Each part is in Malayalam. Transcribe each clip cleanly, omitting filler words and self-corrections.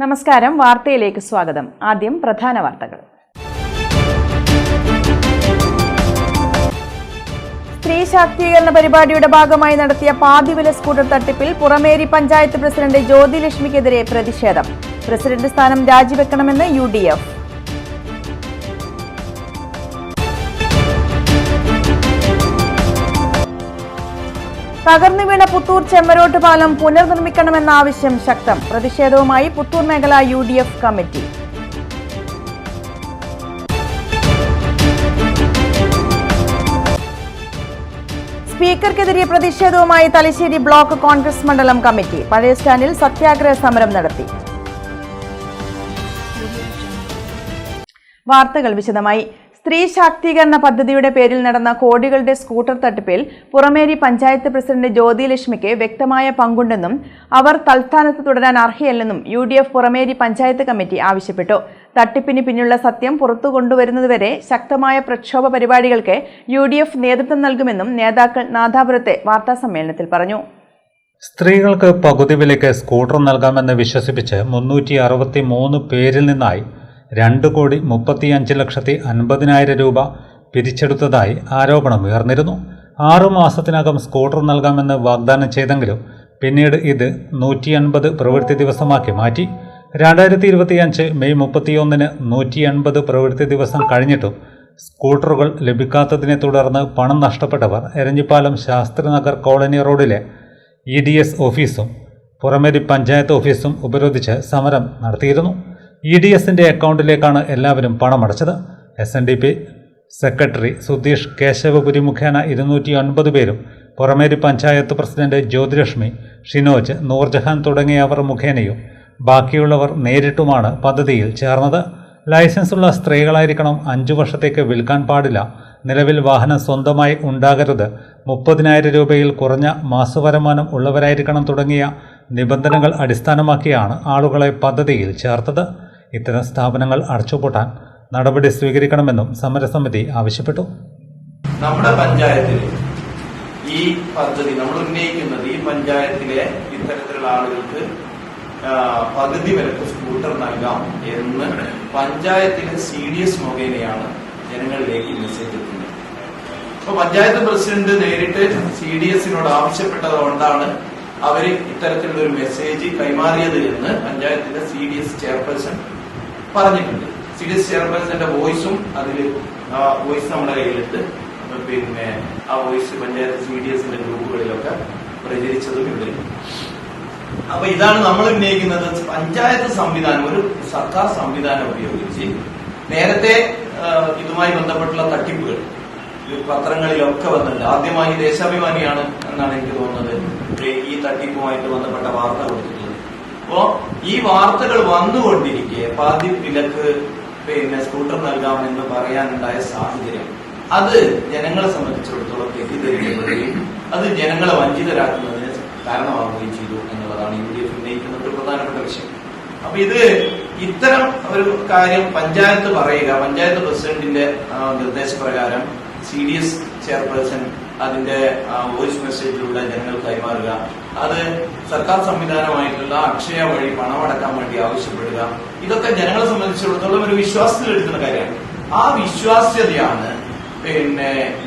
നമസ്കാരം, വാർത്തയിലേക്ക് സ്വാഗതം. ആദ്യം പ്രധാന വാർത്തകൾ. സ്ത്രീ ശാക്തീകരണ പരിപാടിയുടെ ഭാഗമായി നടത്തിയ പാതിവില സ്കൂട്ടർ തട്ടിപ്പിൽ പുറമേരി പഞ്ചായത്ത് പ്രസിഡന്റ് ജ്യോതിലക്ഷ്മിക്കെതിരെ പ്രതിഷേധം. പ്രസിഡന്റ് സ്ഥാനം രാജിവെക്കണമെന്ന് UDF. തകർന്നു വീണ പുത്തൂർ ചെമ്മരോട്ട് പാലം പുനർനിർമ്മിക്കണമെന്ന ആവശ്യം ശക്തം. പ്രതിഷേധവുമായി പുത്തൂർ മേഖല UDF കമ്മിറ്റി. സ്പീക്കർക്കെതിരെ പ്രതിഷേധവുമായി തലശ്ശേരി ബ്ലോക്ക് കോൺഗ്രസ് മണ്ഡലം കമ്മിറ്റി. പഴയ സ്റ്റാൻഡിൽ സത്യാഗ്രഹ സമരം നടത്തി. വാർത്തകൾ വിശദമായി. സ്ത്രീ ശാക്തീകരണ പദ്ധതിയുടെ പേരിൽ നടന്ന കോടികളുടെ സ്കൂട്ടർ തട്ടിപ്പിൽ പുറമേരി പഞ്ചായത്ത് പ്രസിഡന്റ് ജ്യോതിലക്ഷ്മിക്ക് വ്യക്തമായ പങ്കുണ്ടെന്നും അവർ തൽസ്ഥാനത്ത് തുടരാൻ അർഹയല്ലെന്നും UDF പുറമേരി പഞ്ചായത്ത് കമ്മിറ്റി ആവശ്യപ്പെട്ടു. തട്ടിപ്പിന് പിന്നിലുള്ള സത്യം പുറത്തു കൊണ്ടുവരുന്നതുവരെ ശക്തമായ പ്രക്ഷോഭ പരിപാടികൾക്ക് UDF നേതൃത്വം നൽകുമെന്നും നേതാക്കൾ നാദാപുരത്തെ വാർത്താസമ്മേളനത്തിൽ പറഞ്ഞു. സ്ത്രീകൾക്ക് പകുതി വിലയ്ക്ക് സ്കൂട്ടർ നൽകാമെന്ന് വിശ്വസിപ്പിച്ച് 363 പേരിൽ നിന്നായി 2,35,50,000 രൂപ പിരിച്ചെടുത്തതായി ആരോപണമുയർന്നിരുന്നു. 6 മാസത്തിനകം സ്കൂട്ടർ നൽകാമെന്ന് വാഗ്ദാനം ചെയ്തെങ്കിലും പിന്നീട് ഇത് 180 പ്രവൃത്തി ദിവസമാക്കി മാറ്റി. 2025 മെയ് 31 180 പ്രവൃത്തി ദിവസം കഴിഞ്ഞിട്ടും സ്കൂട്ടറുകൾ ലഭിക്കാത്തതിനെ തുടർന്ന് പണം നഷ്ടപ്പെട്ടവർ എരഞ്ഞിപ്പാലം ശാസ്ത്രിനഗർ കോളനി റോഡിലെ EDS ഓഫീസും പുറമേരി പഞ്ചായത്ത് ഓഫീസും ഉപരോധിച്ച് സമരം നടത്തിയിരുന്നു. EDSന്റെ അക്കൗണ്ടിലേക്കാണ് എല്ലാവരും പണമടച്ചത്. SNDP സെക്രട്ടറി സുധീഷ് കേശവപുരി മുഖേന 209 പേരും പുറമേരി പഞ്ചായത്ത് പ്രസിഡന്റ് ജ്യോതിലക്ഷ്മി, ഷിനോജ്, നൂർജഹാൻ തുടങ്ങിയവർ മുഖേനയും ബാക്കിയുള്ളവർ നേരിട്ടുമാണ് പദ്ധതിയിൽ ചേർന്നത്. ലൈസൻസുള്ള സ്ത്രീകളായിരിക്കണം, 5 വർഷത്തേക്ക് വിൽക്കാൻ പാടില്ല, നിലവിൽ വാഹനം സ്വന്തമായി ഉണ്ടാകരുത്, 30,000 രൂപയിൽ കുറഞ്ഞ മാസവരുമാനം ഉള്ളവരായിരിക്കണം തുടങ്ങിയ നിബന്ധനകൾ അടിസ്ഥാനമാക്കിയാണ് ആളുകളെ പദ്ധതിയിൽ ചേർത്തത്. ഇത്തരം സ്ഥാപനങ്ങൾ അടച്ചുപൂട്ടാൻ നടപടി സ്വീകരിക്കണമെന്നും സമരസമിതി ആവശ്യപ്പെട്ടു. നമ്മുടെ പഞ്ചായത്തിൽ ഈ പദ്ധതി നമ്മൾ ഉന്നയിക്കുന്നത്, ഈ പഞ്ചായത്തിലെ ഇത്തരത്തിലുള്ള ആളുകൾക്ക് പകുതി വിലക്ക് സ്കൂട്ടർ നൽകാം എന്ന് പഞ്ചായത്തിലെ CDS മുഖേനയാണ് ജനങ്ങളിലേക്ക് മെസ്സേജ് എത്തുന്നത്. അപ്പൊ പഞ്ചായത്ത് പ്രസിഡന്റ് നേരിട്ട് CDSനോട് ആവശ്യപ്പെട്ടത് കൊണ്ടാണ് അവര് ഇത്തരത്തിലുള്ള ഒരു മെസ്സേജ് കൈമാറിയത് എന്ന് പഞ്ചായത്തിന്റെ CDS ചെയർപേഴ്സൺ പറഞ്ഞിട്ടുണ്ട്. CDS ചെയർപേഴ്സന്റെ വോയിസും അതിൽ വോയിസ് നമ്മുടെ കയ്യിലുണ്ട്. പിന്നെ ആ വോയിസ് പഞ്ചായത്ത് CDSന്റെ ഗ്രൂപ്പുകളിലൊക്കെ പ്രചരിച്ചതും ഉണ്ട്. അപ്പൊ ഇതാണ് നമ്മൾ ഉന്നയിക്കുന്നത്. പഞ്ചായത്ത് സംവിധാനം, ഒരു സർക്കാർ സംവിധാനം ഉപയോഗിച്ച് നേരത്തെ ഇതുമായി ബന്ധപ്പെട്ടുള്ള തട്ടിപ്പുകൾ പത്രങ്ങളിലൊക്കെ വന്നിട്ടുണ്ട്. ആദ്യമായി ദേശാഭിമാനിയാണ് എന്നാണ് എനിക്ക് തോന്നുന്നത് ഈ തട്ടിപ്പുമായിട്ട് ബന്ധപ്പെട്ട വാർത്ത കൊടുത്തിട്ടുള്ളത്. അപ്പോ ഈ വാർത്തകൾ വന്നുകൊണ്ടിരിക്കെ പാതി വിലക്ക് സ്കൂട്ടർ നൽകാമെന്ന് പറയാനുണ്ടായ സാഹചര്യം അത് ജനങ്ങളെ സംബന്ധിച്ചിടത്തോളം തെറ്റിദ്ധരിക്കപ്പെടുകയും അത് ജനങ്ങളെ വഞ്ചിതരാക്കുന്നതിന് കാരണമാവുകയും ചെയ്തു എന്നുള്ളതാണ് UDF ഉന്നയിക്കുന്ന ഒരു പ്രധാനപ്പെട്ട വിഷയം. അപ്പൊ ഇത് ഇത്തരം ഒരു കാര്യം പഞ്ചായത്ത് പറയുക, പഞ്ചായത്ത് പ്രസിഡന്റിന്റെ നിർദ്ദേശപ്രകാരം CDS ചെയർപേഴ്സൺ അതിന്റെ വോയിസ് മെസ്സേജിലൂടെ ജനങ്ങൾക്ക് കൈമാറുക, അത് സർക്കാർ സംവിധാനമായിട്ടുള്ള അക്ഷയ വഴി പണമടക്കാൻ വേണ്ടി ആവശ്യപ്പെടുക, ഇതൊക്കെ ജനങ്ങളെ സംബന്ധിച്ചിടത്തോളം ഒരു വിശ്വാസത്തിൽ എടുക്കുന്ന കാര്യമാണ്. ആ വിശ്വാസ്യതയാണ്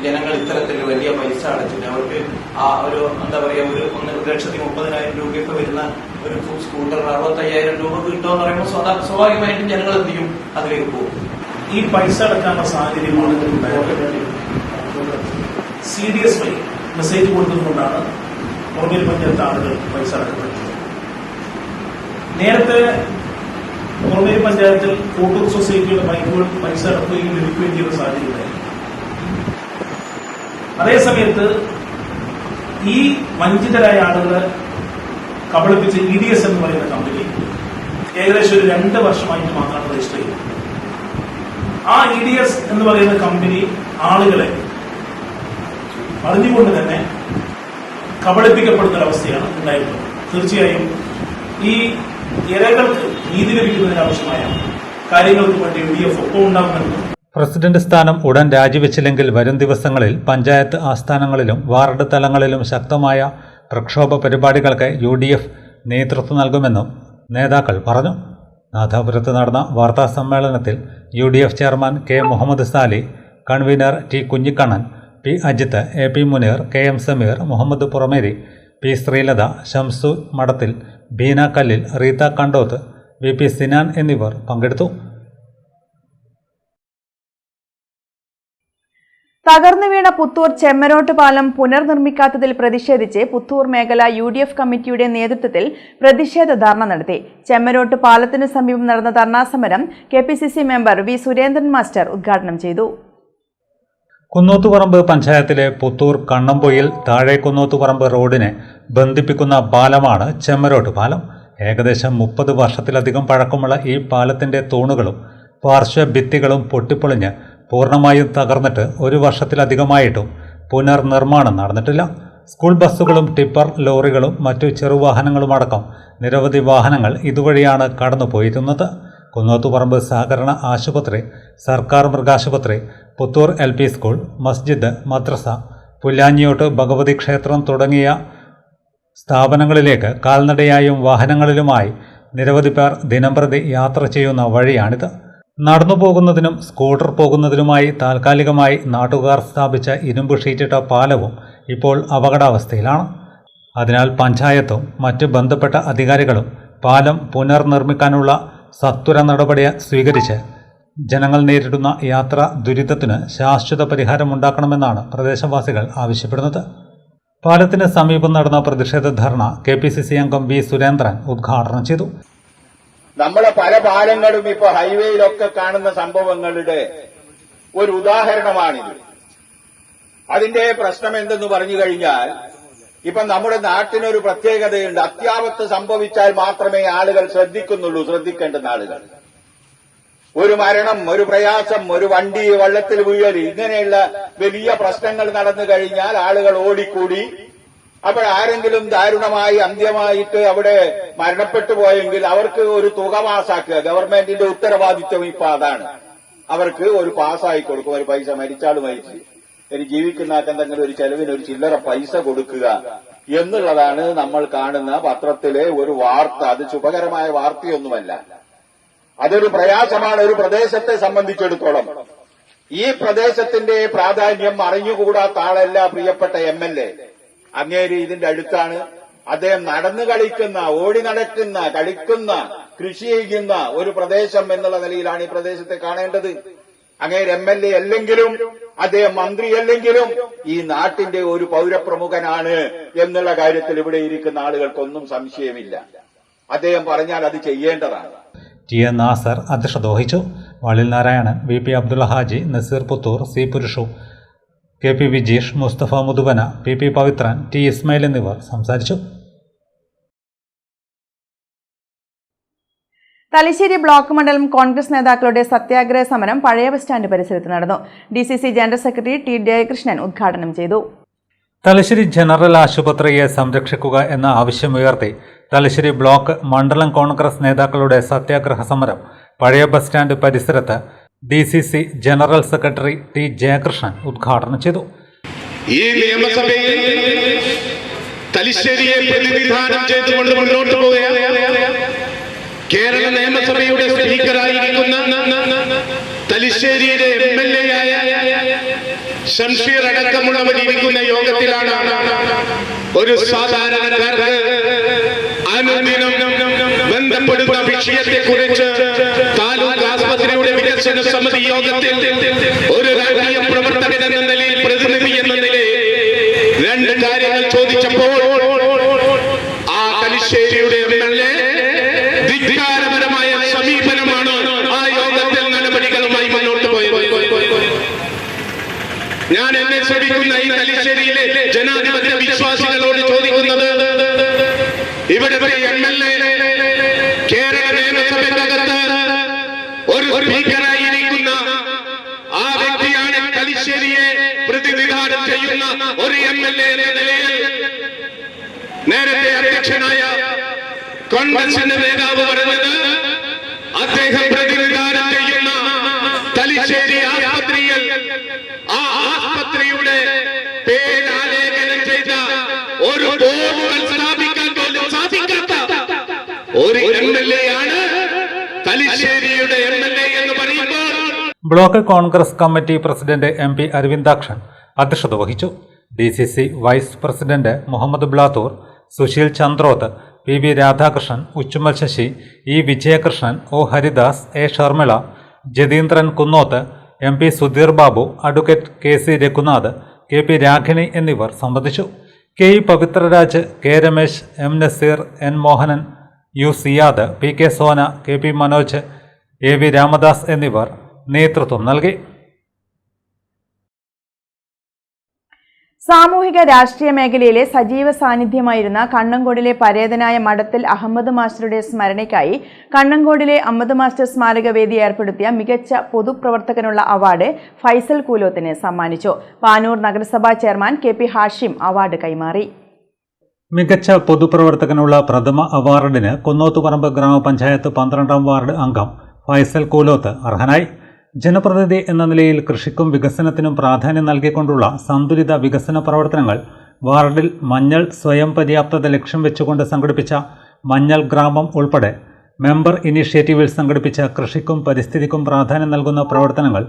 ജനങ്ങൾ ഇത്തരത്തിൽ വലിയ പൈസ അടച്ചിട്ട് അവർക്ക് ആ ഒരു എന്താ പറയാ ഒരു 1,30,000 രൂപയൊക്കെ വരുന്ന ഒരു സ്കൂട്ടർ 65,000 രൂപ കിട്ടുമെന്ന് പറയുമ്പോൾ സ്വാഭാവികമായിട്ടും ജനങ്ങൾ എന്ത് ചെയ്യും, അതിലേക്ക് പോകും. ഈ പൈസ അടക്കാനുള്ള സാഹചര്യമാണ് CDS വഴി മെസ്സേജ് കൊടുക്കുന്നതുകൊണ്ടാണ് പുറമേരി പഞ്ചായത്ത് ആളുകൾ പൈസ അടക്കുന്നത്. നേരത്തെ പുറമേരി പഞ്ചായത്തിൽ കോട്ടൂർ സൊസൈറ്റിയുടെ ബൈക്കുകൾ പൈസ അടക്കുകയും ലഭിക്കുകയും ചെയ്യുന്ന സാഹചര്യമുണ്ടായി. അതേസമയത്ത് ഈ വഞ്ചിതരായ ആളുകളെ കബളിപ്പിച്ച് EDS എന്ന് പറയുന്ന കമ്പനി ഏകദേശം ഒരു 2 വർഷമായിട്ട് മാത്രമാണ് രജിസ്റ്റർ ചെയ്യുന്നത്. ആ EDS എന്ന് പറയുന്ന കമ്പനി ആളുകളെ അറിഞ്ഞുകൊണ്ട് തന്നെ കബളിപ്പിക്കപ്പെടുന്ന ഒരവസ്ഥയാണ് ഉണ്ടായിട്ടുള്ളത്. തീർച്ചയായും ഈ ഇരകൾക്ക് നീതി ലഭിക്കുന്നതിനാവശ്യമായ കാര്യങ്ങൾക്ക് വേണ്ടി UDF ഒപ്പം ഉണ്ടാകുമെന്നും പ്രസിഡന്റ് സ്ഥാനം ഉടൻ രാജിവെച്ചില്ലെങ്കിൽ വരും ദിവസങ്ങളിൽ പഞ്ചായത്ത് ആസ്ഥാനങ്ങളിലും വാർഡ് തലങ്ങളിലും ശക്തമായ പ്രക്ഷോഭ പരിപാടികൾക്ക് UDF നേതൃത്വം നൽകുമെന്നും നേതാക്കൾ പറഞ്ഞു. നാദാപുരത്ത് നടന്ന വാർത്താ സമ്മേളനത്തിൽ UDF chairman K. Muhammad Sali, convener T. Kunhikannan, P. Ajith, AP Muneer, KM Sameer, Muhammad Purameri, P. Sreelatha, Shamsu Madathil, Beena കല്ലിൽ, റീത്ത കണ്ടോത്ത്, VP സിനാൻ എന്നിവർ പങ്കെടുത്തു. തകർന്നു വീണ പുത്തൂർ ചെമ്മരോട്ട് പാലം പുനർനിർമ്മിക്കാത്തതിൽ പ്രതിഷേധിച്ച് പുത്തൂർ മേഖല UDF കമ്മിറ്റിയുടെ നേതൃത്വത്തിൽ പ്രതിഷേധ ധർണ നടത്തി. ചെമ്മരോട്ട് പാലത്തിനു സമീപം നടന്ന ധർണാ സമരം KPCC member V. Surendran master ഉദ്ഘാടനം ചെയ്തു. കുന്നോത്തുപറമ്പ് പഞ്ചായത്തിലെ പുത്തൂർ കണ്ണംപൊയിൽ താഴേക്കുന്നോത്തുപറമ്പ് റോഡിനെ ബന്ധിപ്പിക്കുന്ന പാലമാണ് ചെമ്മരോട്ട് പാലം. ഏകദേശം 30 വർഷത്തിലധികം പഴക്കമുള്ള ഈ പാലത്തിന്റെ തൂണുകളും പാർശ്വഭിത്തികളും പൊട്ടിപ്പൊളിഞ്ഞ് പൂർണ്ണമായും തകർന്നിട്ട് 1 വർഷത്തിലധികമായിട്ടും പുനർനിർമ്മാണം നടന്നിട്ടില്ല. സ്കൂൾ ബസ്സുകളും ടിപ്പർ ലോറികളും മറ്റു ചെറുവാഹനങ്ങളുമടക്കം നിരവധി വാഹനങ്ങൾ ഇതുവഴിയാണ് കടന്നുപോയിരുന്നത്. കുന്നോത്തുപറമ്പ് സഹകരണ ആശുപത്രി, സർക്കാർ മൃഗാശുപത്രി, പുത്തൂർ LP സ്കൂൾ, മസ്ജിദ്, മദ്രസ, പുല്ലാഞ്ഞിയോട്ട് ഭഗവതി ക്ഷേത്രം തുടങ്ങിയ സ്ഥാപനങ്ങളിലേക്ക് കാൽനടയായും വാഹനങ്ങളിലുമായി നിരവധി പേർ ദിനംപ്രതി യാത്ര ചെയ്യുന്ന വഴിയാണിത്. നടന്നു പോകുന്നതിനും സ്കൂട്ടർ പോകുന്നതിനുമായി താൽക്കാലികമായി നാട്ടുകാർ സ്ഥാപിച്ച ഇരുമ്പ് ഷീറ്റിട്ട പാലവും ഇപ്പോൾ അപകടാവസ്ഥയിലാണ്. അതിനാൽ പഞ്ചായത്തും മറ്റ് ബന്ധപ്പെട്ട അധികാരികളും പാലം പുനർനിർമ്മിക്കാനുള്ള സത്വര നടപടി സ്വീകരിച്ച് ജനങ്ങൾ നേരിടുന്ന യാത്രാ ദുരിതത്തിന് ശാശ്വത പരിഹാരമുണ്ടാക്കണമെന്നാണ് പ്രദേശവാസികൾ ആവശ്യപ്പെടുന്നത്. പാലത്തിന് സമീപം നടന്ന പ്രതിഷേധ ധർണ KPCC അംഗം V. സുരേന്ദ്രൻ ഉദ്ഘാടനം ചെയ്തു. നമ്മളെ പല പാലങ്ങളും ഇപ്പൊ ഹൈവേയിലൊക്കെ കാണുന്ന സംഭവങ്ങളുടെ ഒരു ഉദാഹരണമാണിത്. അതിന്റെ പ്രശ്നം എന്തെന്ന് പറഞ്ഞു കഴിഞ്ഞാൽ, ഇപ്പൊ നമ്മുടെ നാട്ടിനൊരു പ്രത്യേകതയുണ്ട്. അത്യാപത്ത് സംഭവിച്ചാൽ മാത്രമേ ആളുകൾ ശ്രദ്ധിക്കേണ്ടുന്ന ആളുകൾ. ഒരു മരണം, ഒരു പ്രയാസം, ഒരു വണ്ടി വെള്ളത്തിൽ വീഴൽ, ഇങ്ങനെയുള്ള വലിയ പ്രശ്നങ്ങൾ നടന്നു കഴിഞ്ഞാൽ ആളുകൾ ഓടിക്കൂടി. അപ്പോൾ ആരെങ്കിലും ദാരുണമായി അന്ത്യമായിട്ട് അവിടെ മരണപ്പെട്ടു പോയെങ്കിൽ അവർക്ക് ഒരു തുക പാസാക്കുക. ഗവൺമെന്റിന്റെ ഉത്തരവാദിത്വം ഇപ്പൊ അതാണ്. അവർക്ക് ഒരു പാസ്സായി കൊടുക്കും. ഒരു പൈസ മരിച്ചാലും മരിച്ച് ഒരു ജീവിക്കുന്നവർക്ക് എന്തെങ്കിലും ഒരു ചെലവിന് ഒരു ചില്ലറ പൈസ കൊടുക്കുക എന്നുള്ളതാണ് നമ്മൾ കാണുന്ന പത്രത്തിലെ ഒരു വാർത്ത. അത് ശുഭകരമായ വാർത്തയൊന്നുമല്ല. അതൊരു പ്രയാസമാണ് ഒരു പ്രദേശത്തെ സംബന്ധിച്ചിടത്തോളം. ഈ പ്രദേശത്തിന്റെ പ്രാധാന്യം അറിഞ്ഞുകൂടാത്ത ആളല്ല പ്രിയപ്പെട്ട MLA. അങ്ങേര് ഇതിന്റെ അടുത്താണ്. അദ്ദേഹം നടന്നു കളിക്കുന്ന, ഓടി നടക്കുന്ന, കളിക്കുന്ന, കൃഷി ചെയ്യുന്ന ഒരു പ്രദേശം എന്നുള്ള നിലയിലാണ് ഈ പ്രദേശത്തെ കാണേണ്ടത്. അങ്ങേര് MLA അല്ലെങ്കിലും അദ്ദേഹം മന്ത്രിയല്ലെങ്കിലും ഈ നാട്ടിന്റെ ഒരു പൗരപ്രമുഖനാണ് എന്നുള്ള കാര്യത്തിൽ ഇവിടെ ഇരിക്കുന്ന ആളുകൾക്കൊന്നും സംശയമില്ല. അദ്ദേഹം പറഞ്ഞാൽ അത് ചെയ്യേണ്ടതാണ്. TN നാസർ അധ്യക്ഷത വഹിച്ചു. വളിൽ Narayanan, VP Abdulla Haji, Naseer Puthur, C. Purushu, KP Vijeesh, Mustafa Muthuvana, PP Pavithran, T. Ismail എന്നിവർ സംസാരിച്ചു. തലശ്ശേരി ബ്ലോക്ക് മണ്ഡലം കോൺഗ്രസ് നേതാക്കളുടെ സത്യാഗ്രഹ സമരം പഴയ ബസ് സ്റ്റാൻഡ് പരിസരത്ത് നടന്നു. DCC general secretary T. Jayakrishnan ഉദ്ഘാടനം ചെയ്തു. തലശ്ശേരി ജനറൽ ആശുപത്രിയെ സംരക്ഷിക്കുക എന്ന ആവശ്യമുയർത്തി തലശ്ശേരി ബ്ലോക്ക് മണ്ഡലം കോൺഗ്രസ് നേതാക്കളുടെ സത്യാഗ്രഹ സമരം പഴയ ബസ് സ്റ്റാൻഡ് പരിസരത്ത് DCC general secretary T. Jayakrishnan ഉദ്ഘാടനം ചെയ്തു. ഈ നിയമസഭയിൽ തലശ്ശേരിയെ പ്രതിനിധാനം ചെയ്തുകൊണ്ട് മുന്നോട്ട് പോവുകയാണ്. കേരള നിയമസഭയുടെ സ്പീക്കറായിരിക്കുന്ന തലശ്ശേരിയുടെ MLA ആയ ഷംഷീർ അടക്കമുള്ളവർ ഇരിക്കുന്ന യോഗത്തിലാണ് ഒരു സാധാരണക്കാർക്ക് അനുദിനം ബന്ധപ്പെടുന്ന വിഷയത്തെക്കുറിച്ച് താലൂക്ക് ആസ്പത്രിയുടെ വികസന സമിതി യോഗത്തിൽ ഒരു രാഷ്ട്രീയ പ്രവർത്തകൻ എന്ന നിലയിൽ, പ്രതിനിധി എന്ന നിലയിൽ 2 കാര്യങ്ങൾ ചോദിച്ചപ്പോൾ ആ തലശ്ശേരിയുടെ MLA ധിക്കാരപരമായ സമീപനമാണ് ആ യോഗത്തിൽ നടപടികളുമായി മുന്നോട്ട് പോയത്. ഞാൻ എന്നെ ശ്രമിക്കുന്ന ഈ തലശ്ശേരിയിലെ ജനാധിപത്യ വിശ്വാസികളോട് ചോദിക്കുന്നത്, ഇവിടെ MLA കേരള നിയമസഭയ്ക്കകത്ത് ഒരു സ്പീക്കറായിരിക്കുന്ന ആ വ്യക്തിയാണ് തലശ്ശേരിയെ പ്രതിനിധാനം ചെയ്യുന്ന ഒരു MLA എന്ന നിലയിൽ നേരത്തെ അധ്യക്ഷനായ കോൺഗ്രസിന്റെ നേതാവ് പറഞ്ഞത്, അദ്ദേഹം പ്രതിനിധാനം ചെയ്യുന്ന തലശ്ശേരി ആസ്പത്രിയിൽ ആ ആസ്പത്രിയുടെ പേരാലേഖനം ചെയ്ത ഒരു ബോർഡുകൾ സ്ഥാപിക്കാൻ പോലും സാധിക്കാത്ത ഒരു MLA ആണ് block Congress committee president MP Aravindakshan അധ്യക്ഷത വഹിച്ചു. DCC vice president Muhammad Blathur, Susheel Chandroth, PB Radhakrishnan, Uchumal Sasi, E Vijayakrishnan, O Haridas, A Sharmila, Jatheendran Kunnoth, MP Sudheer Babu, advocate KC Raghunath, KP Ragini എന്നിവർ സംബന്ധിച്ചു. KE പവിത്രരാജ്, K Ramesh, M Naseer, N Mohanan, U Siyad, PK Sona, KP Manoj, AV Ramadas എന്നിവർ നേതൃത്വം നൽകി. സാമൂഹിക രാഷ്ട്രീയ മേഖലയിലെ സജീവ സാന്നിധ്യമായിരുന്ന കണ്ണങ്കോടിലെ പരേതനായ മഠത്തിൽ അഹമ്മദ് മാസ്റ്ററുടെ സ്മരണയ്ക്കായി കണ്ണങ്കോടിലെ അഹമ്മദ് മാസ്റ്റർ സ്മാരക വേദി ഏർപ്പെടുത്തിയ മികച്ച പൊതുപ്രവർത്തകനുള്ള അവാർഡ് ഫൈസൽ കൂലോത്തിന് സമ്മാനിച്ചു. പാനൂർ നഗരസഭാ ചെയർമാൻ KP ഹാഷിം അവാർഡ് കൈമാറി. മികച്ച പൊതുപ്രവർത്തകനുള്ള പ്രഥമ അവാർഡിന് കുന്നോത്തുപറമ്പ് ഗ്രാമപഞ്ചായത്ത് 12ാം വാർഡ് അംഗം ഫൈസൽ കൂലോത്ത് അർഹനായി. ജനപ്രതിനിധി എന്ന നിലയിൽ കൃഷിക്കും വികസനത്തിനും പ്രാധാന്യം നൽകിക്കൊണ്ടുള്ള സന്തുലിത വികസന പ്രവർത്തനങ്ങൾ വാർഡിൽ മഞ്ഞൾ സ്വയം പര്യാപ്തത ലക്ഷ്യം വെച്ചുകൊണ്ട് സംഘടിപ്പിച്ച മഞ്ഞൾ ഗ്രാമം ഉൾപ്പെടെ മെമ്പർ ഇനീഷ്യേറ്റീവിൽ സംഘടിപ്പിച്ച കൃഷിക്കും പരിസ്ഥിതിക്കും പ്രാധാന്യം നൽകുന്ന പ്രവർത്തനങ്ങൾ,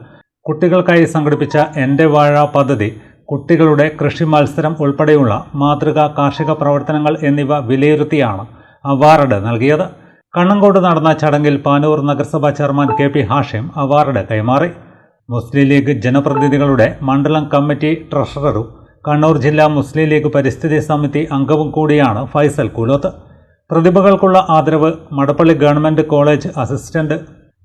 കുട്ടികൾക്കായി സംഘടിപ്പിച്ച എൻ്റെ വാഴ പദ്ധതി, കുട്ടികളുടെ കൃഷി മത്സരം ഉൾപ്പെടെയുള്ള മാതൃകാ കാർഷിക പ്രവർത്തനങ്ങൾ എന്നിവ വിലയിരുത്തിയാണ് അവാർഡ് നൽകിയത്. കണ്ണങ്കോട് നടന്ന ചടങ്ങിൽ പാനൂർ നഗരസഭാ ചെയർമാൻ KP ഹാഷിം അവാർഡ് കൈമാറി. മുസ്ലിം ലീഗ് ജനപ്രതിനിധികളുടെ മണ്ഡലം കമ്മിറ്റി ട്രഷററും കണ്ണൂർ ജില്ലാ മുസ്ലിം ലീഗ് പരിസ്ഥിതി സമിതി അംഗവും കൂടിയാണ് ഫൈസൽ കൂലോത്ത്. പ്രതിഭകൾക്കുള്ള ആദരവ് മടപ്പള്ളി ഗവൺമെൻറ് കോളേജ് അസിസ്റ്റന്റ്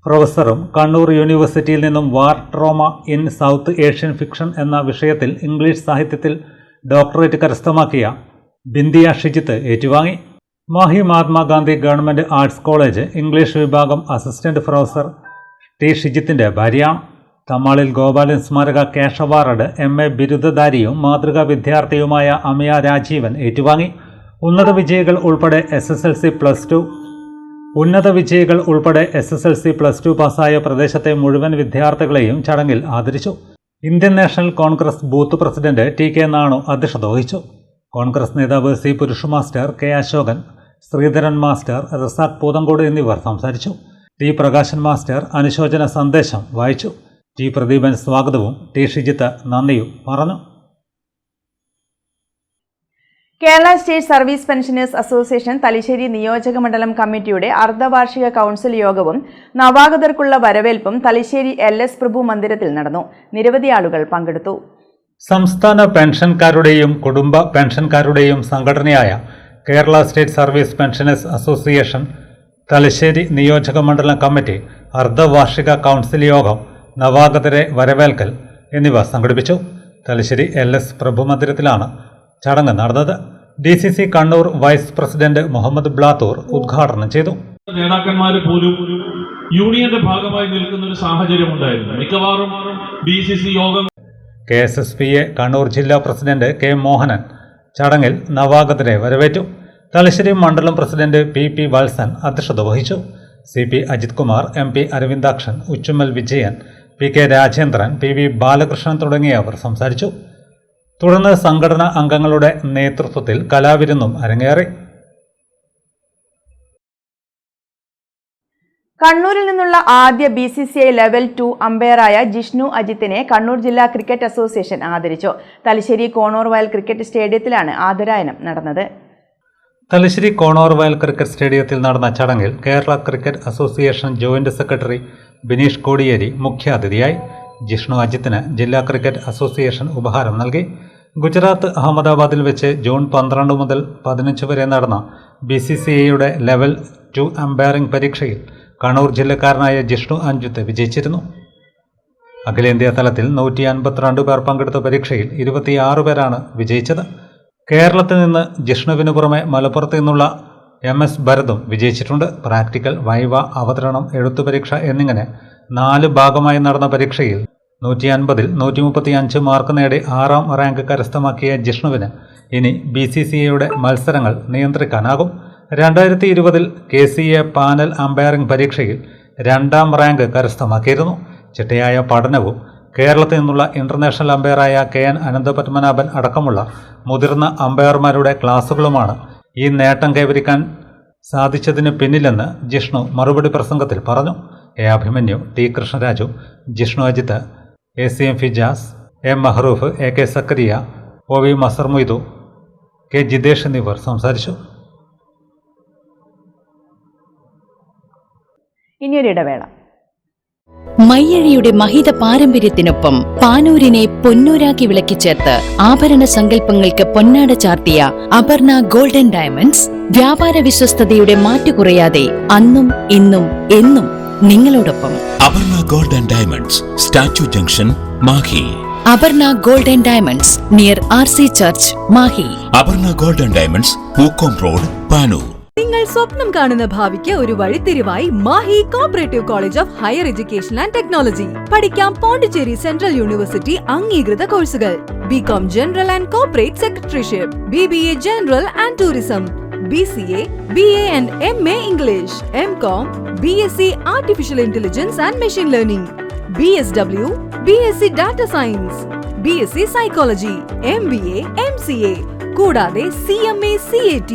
പ്രൊഫസറും കണ്ണൂർ യൂണിവേഴ്സിറ്റിയിൽ നിന്നും war trauma in South Asian fiction എന്ന വിഷയത്തിൽ ഇംഗ്ലീഷ് സാഹിത്യത്തിൽ ഡോക്ടറേറ്റ് കരസ്ഥമാക്കിയ ബിന്ദിയ ഷിജിത്ത് ഏറ്റുവാങ്ങി. Mahe Mahatma Gandhi government arts college English വിഭാഗം അസിസ്റ്റന്റ് പ്രൊഫസർ T ഷിജിത്തിൻ്റെ ഭാര്യയാണ്. തമാളിൽ ഗോപാലൻ സ്മാരക ക്യാഷ് അവാർഡ് MA ബിരുദധാരിയും മാതൃകാ വിദ്യാർത്ഥിയുമായ അമിയ രാജീവൻ ഏറ്റുവാങ്ങി. ഉന്നത വിജയികൾ ഉൾപ്പെടെ SSLC പ്ലസ് ടു പാസ്സായ പ്രദേശത്തെ മുഴുവൻ വിദ്യാർത്ഥികളെയും ചടങ്ങിൽ ആദരിച്ചു. Indian national Congress booth president TK Nanu അധ്യക്ഷത വഹിച്ചു. കോൺഗ്രസ് നേതാവ് C Purusha master, K Ashokan, Sreedharan master, Razak Poothankode എന്നിവർ സംസാരിച്ചു. T പ്രകാശൻ മാസ്റ്റർ അനുശോചന സന്ദേശം വായിച്ചു. T പ്രദീപൻ സ്വാഗതവും T ഷിജിത്ത് നന്ദിയും പറഞ്ഞു. Kerala state service pensioners association Thalassery നിയോജക മണ്ഡലം കമ്മിറ്റിയുടെ അർദ്ധവാർഷിക കൗൺസിൽ യോഗവും നവാഗതർക്കുള്ള വരവേൽപ്പും തലശ്ശേരി LS പ്രഭു മന്ദിരത്തിൽ നടന്നു. നിരവധി ആളുകൾ പങ്കെടുത്തു. സംസ്ഥാന പെൻഷൻകാരുടെയും കുടുംബ പെൻഷൻകാരുടെയും സംഘടനയായ Kerala state service pensioners association Thalassery നിയോജക മണ്ഡലം കമ്മിറ്റി അർദ്ധവാർഷിക കൗൺസിൽ യോഗം, നവാഗതരെ വരവേൽക്കൽ എന്നിവ സംഘടിപ്പിച്ചു. തലശ്ശേരി LS പ്രഭു മന്ദിരത്തിലാണ് ചടങ്ങ് നടന്നത്. DCC Kannur vice president Muhammad Blathur ഉദ്ഘാടനം ചെയ്തു. നേതാക്കന്മാര് പോലും യൂണിയന്റെ ഭാഗമായി നിൽക്കുന്ന ഒരു സാഹചര്യം ഉണ്ടായിരുന്നു. മിക്കവാറും DCC യോഗം KSSPA കണ്ണൂർ ജില്ലാ പ്രസിഡന്റ് K മോഹനൻ ചടങ്ങിൽ നവാഗതരെ വരവേറ്റു. തലശ്ശേരി മണ്ഡലം പ്രസിഡന്റ് PP വത്സൻ അധ്യക്ഷത വഹിച്ചു. CP Ajith Kumar, MP Aravindakshan, Uchumal Vijayan, PK Rajendran, PV Balakrishnan തുടങ്ങിയവർ സംസാരിച്ചു. തുടർന്ന് സംഘടനാ അംഗങ്ങളുടെ നേതൃത്വത്തിൽ കലാവിരുന്നും അരങ്ങേറി. കണ്ണൂരിൽ നിന്നുള്ള ആദ്യ BCCI ലെവൽ 2 അമ്പയറായ ജിഷ്ണു അജിത്തിനെ കണ്ണൂർ ജില്ലാ ക്രിക്കറ്റ് അസോസിയേഷൻ ആദരിച്ചു. തലശ്ശേരി കോണോർവയൽ ക്രിക്കറ്റ് സ്റ്റേഡിയത്തിലാണ് ആദരായനം നടന്നത്. തലശ്ശേരി കോണോർവയൽ ക്രിക്കറ്റ് സ്റ്റേഡിയത്തിൽ നടന്ന ചടങ്ങിൽ Kerala cricket association joint secretary Bineesh Kodiyeri മുഖ്യാതിഥിയായി. ജിഷ്ണു അജിത്തിന് ജില്ലാ ക്രിക്കറ്റ് അസോസിയേഷൻ ഉപഹാരം നൽകി. ഗുജറാത്ത് അഹമ്മദാബാദിൽ വെച്ച് ജൂൺ 12 മുതൽ 15 വരെ നടന്ന BCCIയുടെ ലെവൽ 2 അമ്പയറിംഗ് പരീക്ഷയിൽ കണ്ണൂർ ജില്ലക്കാരനായ ജിഷ്ണു അജിത്ത് വിജയിച്ചിരുന്നു. അഖിലേന്ത്യാ തലത്തിൽ 152 പേർ പങ്കെടുത്ത പരീക്ഷയിൽ 26 പേരാണ് വിജയിച്ചത്. കേരളത്തിൽ നിന്ന് ജിഷ്ണുവിന് പുറമെ മലപ്പുറത്ത് നിന്നുള്ള MS ഭരതും വിജയിച്ചിട്ടുണ്ട്. പ്രാക്ടിക്കൽ, വൈവ, അവതരണം, എഴുത്തു പരീക്ഷ എന്നിങ്ങനെ 4 ഭാഗമായി നടന്ന പരീക്ഷയിൽ 150-ൽ 135 മാർക്ക് നേടി 6ാം റാങ്ക് കരസ്ഥമാക്കിയ ജിഷ്ണുവിന് ഇനി BCCIയുടെ മത്സരങ്ങൾ നിയന്ത്രിക്കാനാകും. 2020-ൽ KCA പാനൽ അമ്പയറിംഗ് പരീക്ഷയിൽ 2ാം റാങ്ക് കരസ്ഥമാക്കിയിരുന്നു. ചിട്ടയായ പഠനവും കേരളത്തിൽ നിന്നുള്ള ഇന്റർനാഷണൽ അമ്പയറായ KN അനന്തപത്മനാഭൻ അടക്കമുള്ള മുതിർന്ന അമ്പയർമാരുടെ ക്ലാസുകളുമാണ് ഈ നേട്ടം കൈവരിക്കാൻ സാധിച്ചതിന് പിന്നിലെന്ന് ജിഷ്ണു മറുപടി പ്രസംഗത്തിൽ പറഞ്ഞു. A Abhimanyu, T Krishnaraju, Jishnu Ajith, ACM Fijas, M Mahroof, AK Zakariya, OV Mazar Moidu, K Jithesh എന്നിവർ സംസാരിച്ചു. ഇനിയൊരിടവേള. മയ്യഴിയുടെ മഹിത പാരമ്പര്യത്തിനൊപ്പം പാനൂരിനെ പൊന്നൂരാക്കി വിളക്കിച്ചേർത്ത് ആഭരണ സങ്കല്പങ്ങൾക്ക് പൊന്നാട ചാർത്തിയ അപർണ ഗോൾഡൻ ഡയമണ്ട്സ് വ്യാപാര വിശ്വസ്തതയുടെ മാറ്റുകുറയാതെ അന്നും ഇന്നും എന്നും നിങ്ങളോടൊപ്പം. Aparna golden diamonds, statue junction, Mahe. Aparna golden diamonds near RC church, Mahe. Aparna golden diamonds, Pookkom road, Panoor. നിങ്ങൾ സ്വപ്നം കാണുന്ന ഭാവിക്ക് ഒരു വഴിത്തിരിവായി Mahe cooperative college of higher education and technology. പഠിക്കാം പോണ്ടിച്ചേരി സെൻട്രൽ യൂണിവേഴ്സിറ്റി അംഗീകൃത കോഴ്സുകൾ. BCom general and corporate secretaryship, BBA general and tourism, BCA, BA and MA English, MCom, BSc artificial intelligence and machine learning, BSW, BSc data science, BSc psychology, MBA, MCA കൂടാതെ CMA, CAT,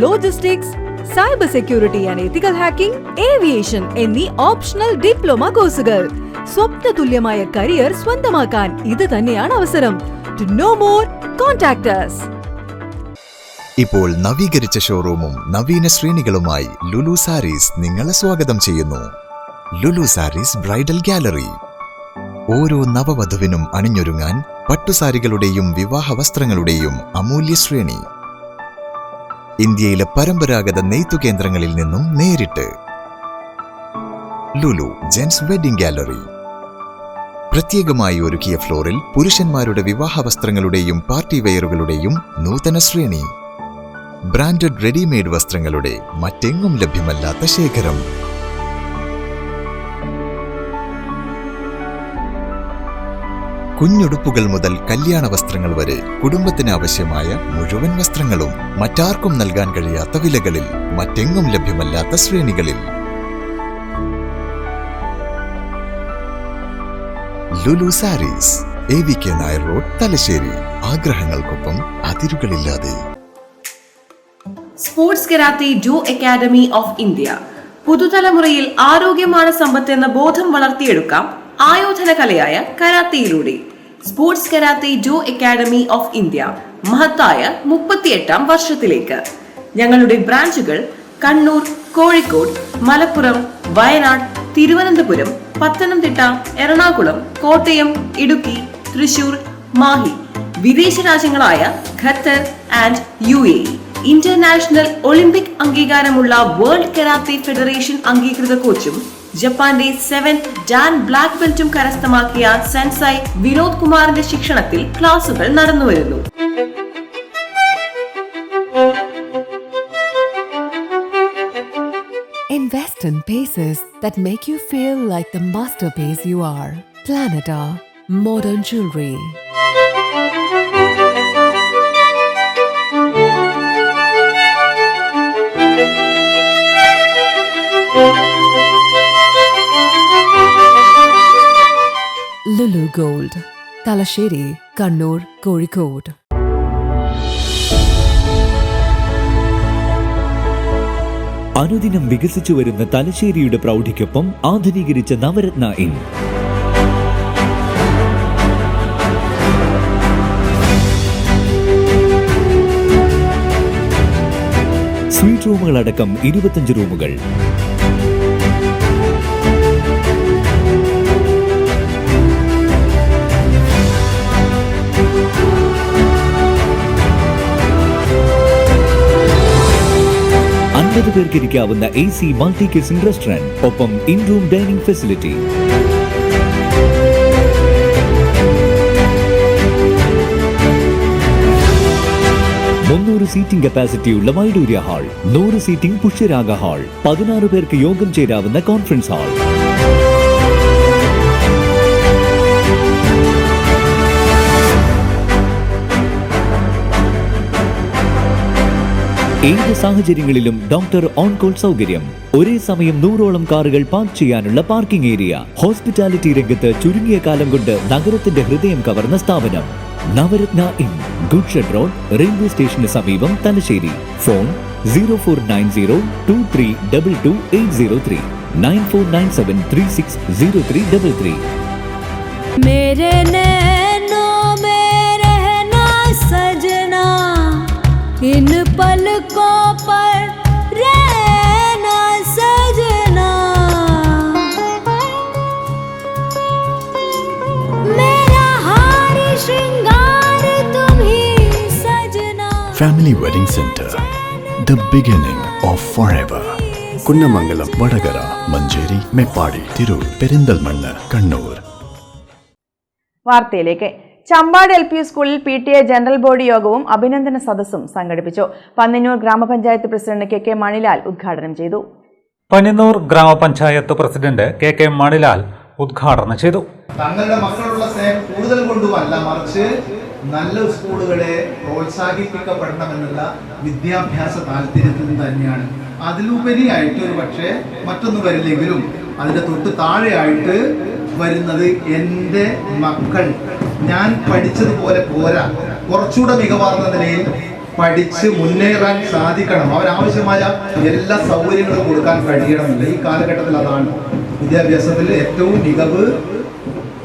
logistics, cyber security and ethical hacking, aviation എന്നീ ഓപ്ഷണൽ ഡിപ്ലോമ കോഴ്സുകൾ. സ്വപ്നതുല്യമായ കരിയർ സ്വന്തമാക്കാൻ ഇത് തന്നെയാണ് അവസരം. To know more, contact us. ഇപ്പോൾ നവീകരിച്ച ഷോറൂമും നവീന ശ്രേണികളുമായി ലുലു സാരീസ് നിങ്ങളെ സ്വാഗതം ചെയ്യുന്നു. Lulu sarees bridal gallery. ഓരോ നവവധുവിനും അണിഞ്ഞൊരുങ്ങാൻ പട്ടുസാരികളുടെയും വിവാഹ വസ്ത്രങ്ങളുടെയും അമൂല്യ ശ്രേണി. ഇന്ത്യയിലെ പരമ്പരാഗത നെയ്ത്തു കേന്ദ്രങ്ങളിൽ നിന്നും നേരിട്ട്. Lulu gents wedding gallery. പ്രത്യേകമായി ഒരുക്കിയ ഫ്ലോറിൽ പുരുഷന്മാരുടെ വിവാഹ വസ്ത്രങ്ങളുടെയും പാർട്ടി വെയറുകളുടെയും നൂതന ശ്രേണി. ബ്രാൻഡഡ് റെഡിമെയ്ഡ് വസ്ത്രങ്ങളുടെ മറ്റെങ്ങും ലഭ്യമല്ലാത്ത ശേഖരം. കുഞ്ഞുടുപ്പുകൾ മുതൽ കല്യാണ വസ്ത്രങ്ങൾ വരെ കുടുംബത്തിന് ആവശ്യമായ മുഴുവൻ വസ്ത്രങ്ങളും മറ്റാർക്കും നൽകാൻ കഴിയാത്ത വിലകളിൽ, മറ്റെങ്ങും ലഭ്യമല്ലാത്ത ശ്രേണികളിൽ. Lulu Sarees, AVK Nair road, Thalassery. ആഗ്രഹങ്ങൾക്കൊപ്പം അതിരുകളില്ലാതെ. Sports karate Jo academy of India. പുതുതലമുറയിൽ ആരോഗ്യമാണ് സമ്പത്ത് എന്ന ബോധം വളർത്തിയെടുക്കാം ആയോധന കലയായ കരാത്തയിലൂടെ. Sports karate Jo academy of India മഹത്തായ 38ാം വർഷത്തിലേക്ക്. ഞങ്ങളുടെ ബ്രാഞ്ചുകൾ കണ്ണൂർ, കോഴിക്കോട്, മലപ്പുറം, വയനാട്, തിരുവനന്തപുരം, പത്തനംതിട്ട, എറണാകുളം, കോട്ടയം, ഇടുക്കി, തൃശൂർ, മാഹി. വിദേശ രാജ്യങ്ങളായ Qatar and UAE. International Olympic അംഗീകാരമുള്ള വേൾഡ് കരാത്തെ ഫെഡറേഷൻ അംഗീകൃത കോച്ചും ജപ്പാന്റെ 7th ഡാൻ ബ്ലാക്ക് ബെൽറ്റും കരസ്ഥമാക്കിയ സെൻസൈ വിനോദ് കുമാറിന്റെ ശിക്ഷണത്തിൽ ക്ലാസുകൾ നടന്നുവരുന്നു. Invest in pieces that make you feel like the masterpiece you are. Planeta Modern Jewelry. Lulu Gold, Talasheri, Kannur, Kozhikode. അനുദിനം വികസിച്ചു വരുന്ന തലശ്ശേരിയുടെ പ്രൗഢിക്കൊപ്പം ആധുനീകരിച്ച നവരത്ന ഇൻ. സ്വീറ്റ് റൂമുകളടക്കം 25 റൂമുകൾ. പേർക്ക് ഇരിക്കാവുന്ന AC മൾട്ടി കിച്ചൺ റെസ്റ്റോറന്റ്, ഒപ്പം in room dining facility. Seating കപ്പാസിറ്റിയുള്ള Vaidurya hall, 100 seating Pushyaraga hall, 16 പേർക്ക് യോഗം ചേരാവുന്ന കോൺഫറൻസ് ഹാൾ. ഏത് സാഹചര്യങ്ങളിലും ഡോക്ടർ ഓൺ കോൾ സൗകര്യം, ഒരേ സമയം 100ഓളം കാറുകൾ പാർക്ക് ചെയ്യാനുള്ള പാർക്കിംഗ് ഏരിയ. ഹോസ്പിറ്റാലിറ്റി രംഗത്ത് ചുരുങ്ങിയ കാലം കൊണ്ട് നഗരത്തിന്റെ ഹൃദയം കവർന്ന സ്ഥാപനം Navaratna inn, goods shed road, railway സ്റ്റേഷന് സമീപം, തലശ്ശേരി. ഫോൺ 049023222803, 9497360333. मेरे नैनों में रहना सजना, इन पलकों पर रहना सजना, मेरा हार श्रृंगार तुम ही सजना. Family Wedding Center, the beginning of forever. Kunnamangalam, Vadakara, Manjeri, Meppadi, Tirur, Perinthalmanna, Kannur. വാർത്തയിലേക്ക്. ചമ്പാട് LP സ്കൂളിൽ PTA ജനറൽ ബോഡി യോഗവും അഭിനന്ദന സദസ്സും സംഘടിപ്പിച്ചു. പന്നിന്നൂർ ഗ്രാമപഞ്ചായത്ത് പ്രസിഡന്റ് KK മണിലാൽ ഉദ്ഘാടനം ചെയ്തു. പന്നിന്നൂർ ഗ്രാമപഞ്ചായത്ത് പ്രസിഡന്റ് KK മണിലാൽ ഉദ്ഘാടനം ചെയ്തു. തങ്ങളുടെ മക്കളുള്ള സ്നേഹം കൂടുതൽ കൊണ്ടുമല്ല, മറിച്ച് നല്ല സ്കൂളുകളെ പ്രോത്സാഹിപ്പിക്കപ്പെടണമെന്നുള്ള വിദ്യാഭ്യാസ താല്പര്യത്തിൽ തന്നെയാണ്. അതിലുപരിയായിട്ട് ഒരു പക്ഷേ മറ്റൊന്നും വരില്ലെങ്കിലും അതിൻ്റെ തൊട്ട് താഴെയായിട്ട് വരുന്നത് എൻ്റെ മക്കൾ ഞാൻ പഠിച്ചതുപോലെ പോരാ, കുറച്ചുകൂടെ മികവാർന്ന നിലയിൽ പഠിച്ച് മുന്നേറാൻ സാധിക്കണം, അവരാവശ്യമായ എല്ലാ സൗകര്യങ്ങളും കൊടുക്കാൻ കഴിയണമെന്നില്ല. ഈ കാലഘട്ടത്തിൽ അതാണ് വിദ്യാഭ്യാസത്തിൽ ഏറ്റവും മികവ്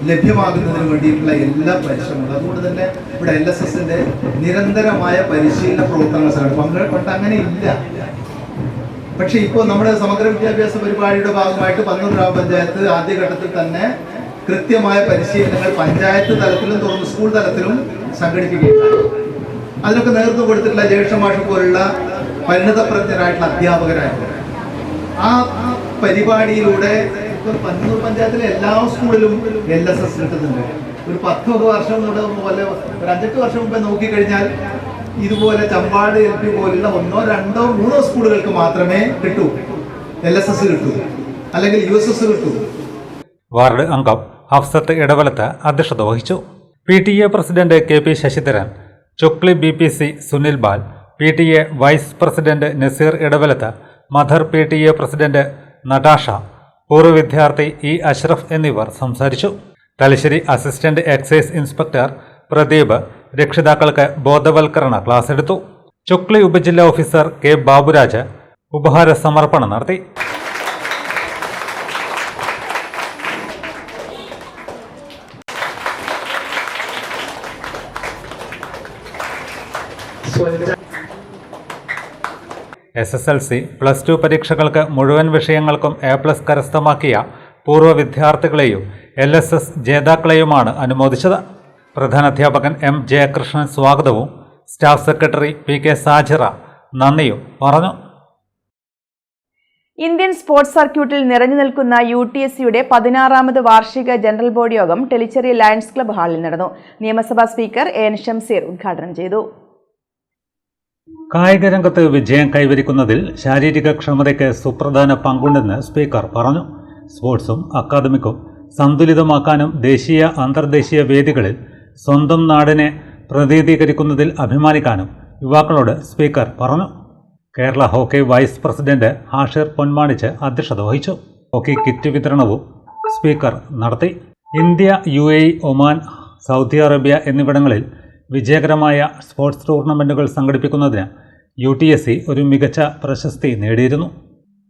ലഭ്യമാകുന്നതിന് വേണ്ടിയിട്ടുള്ള എല്ലാ പരിശ്രമങ്ങളും. അതുകൊണ്ട് തന്നെ ഇവിടെ LSSന്റെ നിരന്തരമായ പരിശീലന പ്രവർത്തനങ്ങൾ സംഘടിപ്പിക്കും. പണ്ട് അങ്ങനെ ഇല്ല. പക്ഷെ ഇപ്പോൾ നമ്മുടെ സമഗ്ര വിദ്യാഭ്യാസ പരിപാടിയുടെ ഭാഗമായിട്ട് പന്നൂർ ഗ്രാമപഞ്ചായത്ത് ആദ്യഘട്ടത്തിൽ തന്നെ കൃത്യമായ പരിശീലനങ്ങൾ പഞ്ചായത്ത് തലത്തിലും തുടർന്ന് സ്കൂൾ തലത്തിലും സംഘടിപ്പിക്കുകയുണ്ടായി. അതിനൊക്കെ നേതൃത്വം കൊടുത്തിട്ടുള്ള ജേഷമാഷ് പോലുള്ള പരിണതപ്രജ്ഞരായിട്ടുള്ള അധ്യാപകരായിരുന്നു. ആ പരിപാടിയിലൂടെ ഇപ്പോൾ പന്നൂർ പഞ്ചായത്തിലെ എല്ലാ സ്കൂളിലും LSS കിട്ടുന്നുണ്ട്. ഒരു 10 വർഷം പോലെ ഒരു 5-8 വർഷം മുമ്പേ നോക്കിക്കഴിഞ്ഞാൽ ഇതുപോലെ ചമ്പാട് LP പോലുള്ള 1, 2, 3 സ്കൂളുകൾക്ക് മാത്രമേ കിട്ടൂ, LSS കിട്ടൂ, അല്ലെങ്കിൽ USS കിട്ടൂ. വാർഡ് അംഗം ഹഫ്സത്ത് ഇടവലത്ത് അധ്യക്ഷത വഹിച്ചു. PTA president KP Sasidharan, Chukli BPC Sunil Bal, PTA vice president Naseer Edavalath, mother PTA president Natasha, പൂർവ്വ വിദ്യാർത്ഥി E അഷ്റഫ് എന്നിവർ സംസാരിച്ചു. Thalassery assistant excise inspector Pradeep രക്ഷിതാക്കൾക്ക് ബോധവൽക്കരണ ക്ലാസ് എടുത്തു. ചുക്ലി ഉപജില്ലാ ഓഫീസർ K ബാബുരാജ് ഉപഹാര സമർപ്പണം നടത്തി. SSLC, +2 പരീക്ഷകൾക്ക് മുഴുവൻ വിഷയങ്ങൾക്കും A+ കരസ്ഥമാക്കിയ പൂർവ്വ വിദ്യാർത്ഥികളെയും LSS ജേതാക്കളെയുമാണ് അനുമോദിച്ചത്. പ്രധാനാധ്യാപകൻ M ജയകൃഷ്ണൻ സ്വാഗതവും സ്റ്റാഫ് സെക്രട്ടറി PK സാജിറ നന്ദിയും പറഞ്ഞു. ഇന്ത്യൻ സ്പോർട്സ് സർക്യൂട്ടിൽ നിറഞ്ഞു നിൽക്കുന്ന UTSCയുടെ 16ാമത് വാർഷിക ജനറൽ ബോഡി യോഗം ടെലിച്ചേരി ലയൺസ് ക്ലബ്ബ് ഹാളിൽ നടന്നു. നിയമസഭാ സ്പീക്കർ AN ഷംസീർ ഉദ്ഘാടനം ചെയ്തു. കായിക രംഗത്ത് വിജയം കൈവരിക്കുന്നതിൽ ശാരീരിക ക്ഷമതയ്ക്ക് സുപ്രധാന പങ്കുണ്ടെന്ന് സ്പീക്കർ പറഞ്ഞു. സ്പോർട്സും അക്കാദമിക്കും സന്തുലിതമാക്കാനും ദേശീയ അന്തർദേശീയ വേദികളിൽ സ്വന്തം നാടിനെ പ്രതിനിധീകരിക്കുന്നതിൽ അഭിമാനിക്കാനും യുവാക്കളോട് സ്പീക്കർ പറഞ്ഞു. Kerala hockey vice president Hashir Ponmanich അധ്യക്ഷത വഹിച്ചു. ഹോക്കി കിറ്റ് വിതരണവും സ്പീക്കർ നടത്തി. India, UAE, Oman, Saudi Arabia എന്നിവിടങ്ങളിൽ വിജയകരമായ സ്പോർട്സ് ടൂർണമെൻറ്റുകൾ സംഘടിപ്പിക്കുന്നതിന് UTSC ഒരു മികച്ച പ്രശസ്തി നേടിയിരുന്നു.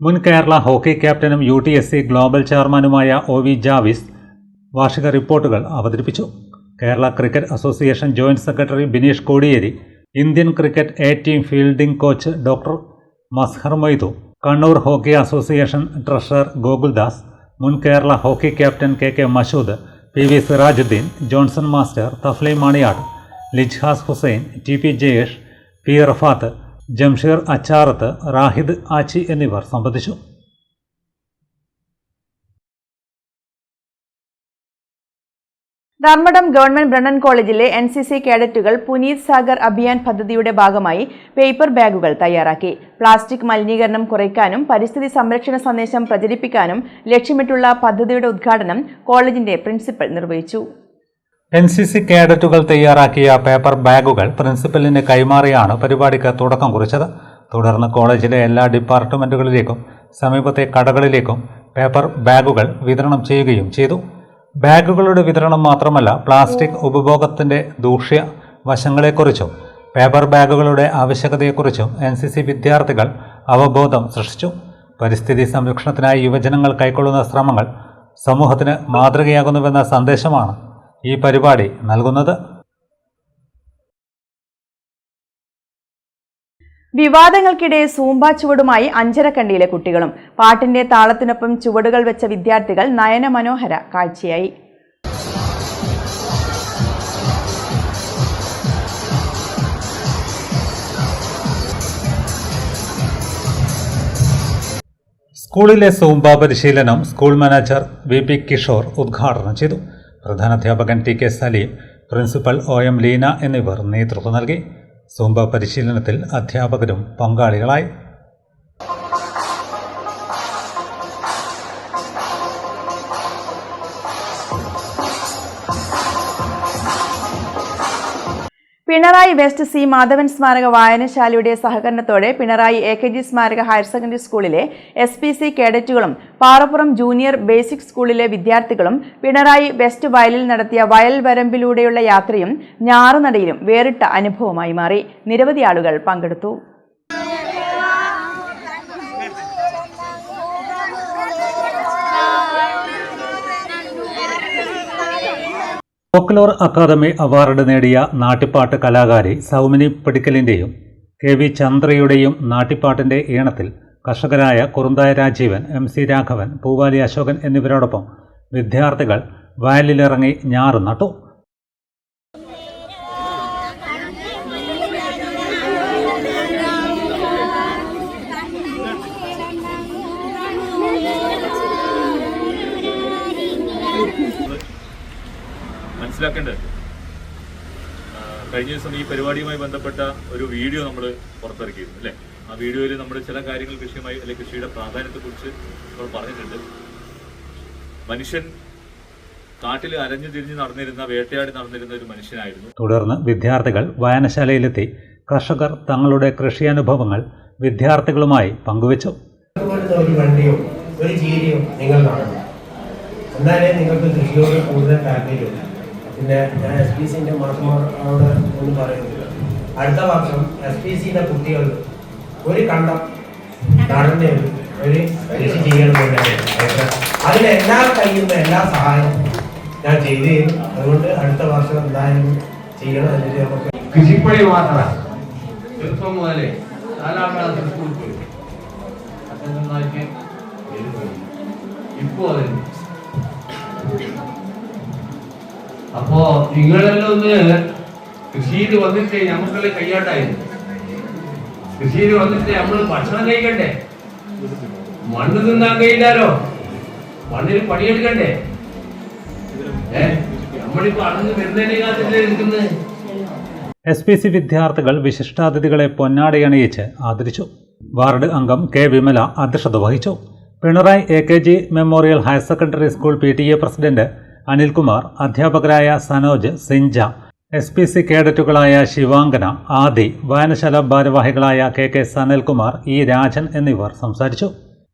മുൻ കേരള ഹോക്കി ക്യാപ്റ്റനും UTSC ഗ്ലോബൽ ചെയർമാനുമായ OV ജാവിസ് വാർഷിക റിപ്പോർട്ടുകൾ അവതരിപ്പിച്ചു. Kerala cricket association joint secretary Bineesh Kodiyeri, Indian cricket A team fielding coach doctor Mazhar Moidu, Kannur hockey association treasurer Gokuldas, മുൻ Kerala hockey captain KK Mashood, PV Sirajuddin, Johnson master, Thafleem Maniyad, Lijhas Hussain, TP Jayesh, P Rafath, Jamsheer Acharath, Rahid Achi എന്നിവർ സംബന്ധിച്ചു. ധർമ്മടം ഗവൺമെന്റ് ബ്രണ്ണൻ കോളേജിലെ NCC കേഡറ്റുകൾ പുനീത് സാഗർ അഭിയാൻ പദ്ധതിയുടെ ഭാഗമായി പേപ്പർ ബാഗുകൾ തയ്യാറാക്കി. പ്ലാസ്റ്റിക് മലിനീകരണം കുറയ്ക്കാനും പരിസ്ഥിതി സംരക്ഷണ സന്ദേശം പ്രചരിപ്പിക്കാനും ലക്ഷ്യമിട്ടുള്ള പദ്ധതിയുടെ ഉദ്ഘാടനം കോളേജിന്റെ പ്രിൻസിപ്പൽ നിർവഹിച്ചു. NCC കേഡറ്റുകൾ തയ്യാറാക്കിയ പേപ്പർ ബാഗുകൾ പ്രിൻസിപ്പലിന് കൈമാറിയാണ് പരിപാടിക്ക് തുടക്കം കുറിച്ചത്. തുടർന്ന് കോളേജിലെ എല്ലാ ഡിപ്പാർട്ട്മെന്റുകളിലേക്കും സമീപത്തെ കടകളിലേക്കും പേപ്പർ ബാഗുകൾ വിതരണം ചെയ്യുകയും ചെയ്തു. ബാഗുകളുടെ വിതരണം മാത്രമല്ല, പ്ലാസ്റ്റിക് ഉപഭോഗത്തിന്റെ ദൂഷ്യ വശങ്ങളെക്കുറിച്ചും പേപ്പർ ബാഗുകളുടെ ആവശ്യകതയെക്കുറിച്ചും NCC വിദ്യാർത്ഥികൾ അവബോധം സൃഷ്ടിച്ചു. പരിസ്ഥിതി സംരക്ഷണത്തിനായി യുവജനങ്ങൾ കൈക്കൊള്ളുന്ന ശ്രമങ്ങൾ സമൂഹത്തിന് മാതൃകയാകുന്നുവെന്ന സന്ദേശമാണ് ഈ പരിപാടി നൽകുന്നത്. വിവാദങ്ങൾക്കിടെ സൂംബ ചുവടുമായി അഞ്ചരക്കണ്ടിയിലെ കുട്ടികളും പാട്ടിന്റെ താളത്തിനൊപ്പം ചുവടുകൾ വെച്ച വിദ്യാർത്ഥികൾ നയനമനോഹര കാഴ്ചയായി. സ്കൂളിലെ സൂംബ പരിശീലനം സ്കൂൾ മാനേജർ VP കിഷോർ ഉദ്ഘാടനം ചെയ്തു. പ്രധാനാധ്യാപകൻ TK Saleem, principal OM Leena എന്നിവർ നേതൃത്വം നൽകി. സൂംബ പരിശീലനത്തിൽ അധ്യാപകരും പങ്കാളികളായി. പിണറായി വെസ്റ്റ് C മാധവൻ സ്മാരക വായനശാലയുടെ സഹകരണത്തോടെ പിണറായി AKG സ്മാരക ഹയർ സെക്കൻഡറി സ്കൂളിലെ SPC കേഡറ്റുകളും പാറപ്പുറം ജൂനിയർ ബേസിക് സ്കൂളിലെ വിദ്യാർത്ഥികളും പിണറായി വെസ്റ്റ് വയലിൽ നടത്തിയ വയൽ വരമ്പിലൂടെയുള്ള യാത്രയും ഞാറുനടയിലും വേറിട്ട അനുഭവമായി മാറി. നിരവധി ആളുകൾ പങ്കെടുത്തു. ഫോക്ലോർ അക്കാദമി അവാർഡ് നേടിയ നാട്ടിപ്പാട്ട് കലാകാരി സൗമിനി പടിക്കലിൻ്റെയും KV ചന്ദ്രയുടെയും നാട്ടിപ്പാട്ടിൻ്റെ ഈണത്തിൽ കർഷകരായ കുറുന്തായ രാജീവൻ, MC രാഘവൻ, പൂവാലി അശോകൻ എന്നിവരോടൊപ്പം വിദ്യാർത്ഥികൾ വയലിലിറങ്ങി ഞാറ് നട്ടു. മനസ്സിലാക്കേണ്ടത് കഴിഞ്ഞ ദിവസം ഈ പരിപാടിയുമായി ബന്ധപ്പെട്ട ഒരു വീഡിയോ നമ്മൾ പുറത്തിറക്കിയിരുന്നു അല്ലേ? ആ വീഡിയോയിൽ നമ്മൾ ചില കാര്യങ്ങൾ കൃഷിയുമായി അല്ലെങ്കിൽ കൃഷിയുടെ പ്രാധാന്യത്തെക്കുറിച്ച് നമ്മൾ പറഞ്ഞിട്ടുണ്ട്. മനുഷ്യൻ കാട്ടിൽ അലഞ്ഞു തിരിഞ്ഞ് നടന്നിരുന്ന, വേട്ടയാടി നടന്നിരുന്ന ഒരു മനുഷ്യനായിരുന്നു. തുടർന്ന് വിദ്യാർത്ഥികൾ വായനശാലയിലെത്തി കർഷകർ തങ്ങളുടെ കൃഷിയനുഭവങ്ങൾ വിദ്യാർത്ഥികളുമായി പങ്കുവച്ചു. ഒരു വണ്ടിയോ ഒരു ചീരയോ നിങ്ങൾ കാണണം, എന്നാലേ നിങ്ങൾക്ക് കൃഷിയോട് കൂടുതൽ താല്പര്യമില്ല. പിന്നെ ഞാൻ SPCൻ്റെ മാഷന്മാരോട് ഒന്ന് പറയുന്നില്ല, അടുത്ത വർഷം SPCൻ്റെ കുട്ടികൾ ഒരു കണ്ടം നടന്ന ഒരു കൃഷി ചെയ്യണമെന്നുണ്ടെങ്കിൽ അതിനെല്ലാ കഴിയുന്ന എല്ലാ സഹായവും ഞാൻ ചെയ്തു തരും. അതുകൊണ്ട് അടുത്ത വർഷം എന്തായാലും ചെയ്യണം. എന്നിട്ട് നമുക്ക് കൃഷിപ്പണി മാത്രമല്ല, ചെറുപ്പം മുതലേ 4ാം ക്ലാസ് സ്കൂളിൽ പോയി അച്ഛനാക്കി ഇപ്പോൾ അതിന്. അപ്പോ നിങ്ങളെല്ലാം ഒന്ന് കൃഷിയിൽ വന്നിട്ട് നമുക്കെല്ലാം കയ്യാട്ടായിരുന്നു. കൃഷിയിൽ വന്നിട്ട് നമ്മൾ ഭക്ഷണം കഴിക്കണ്ടേ, മണ്ണ് തിന്നാൻ കഴിയില്ലാലോ, മണ്ണിൽ പണിയെടുക്കണ്ടേ. നമ്മളിപ്പോ അന്ന് വരുന്നതിനെ കാത്തില്ലേ നിൽക്കുന്നത്. SPC വിദ്യാർത്ഥികൾ വിശിഷ്ടാതിഥികളെ പൊന്നാടയണിയിച്ച് ആദരിച്ചു. വാർഡ് അംഗം K വിമല അധ്യക്ഷത വഹിച്ചു. Pinarayi AKG memorial higher secondary school PTA president Anilkumar, അധ്യാപകരായ സനോജ്, സിഞ്ച, SPC കേഡറ്റുകളായ ശിവാംഗന, ആദി, വായനശാല ഭാരവാഹികളായ KK സനൽകുമാർ, E രാജൻ എന്നിവർ സംസാരിച്ചു.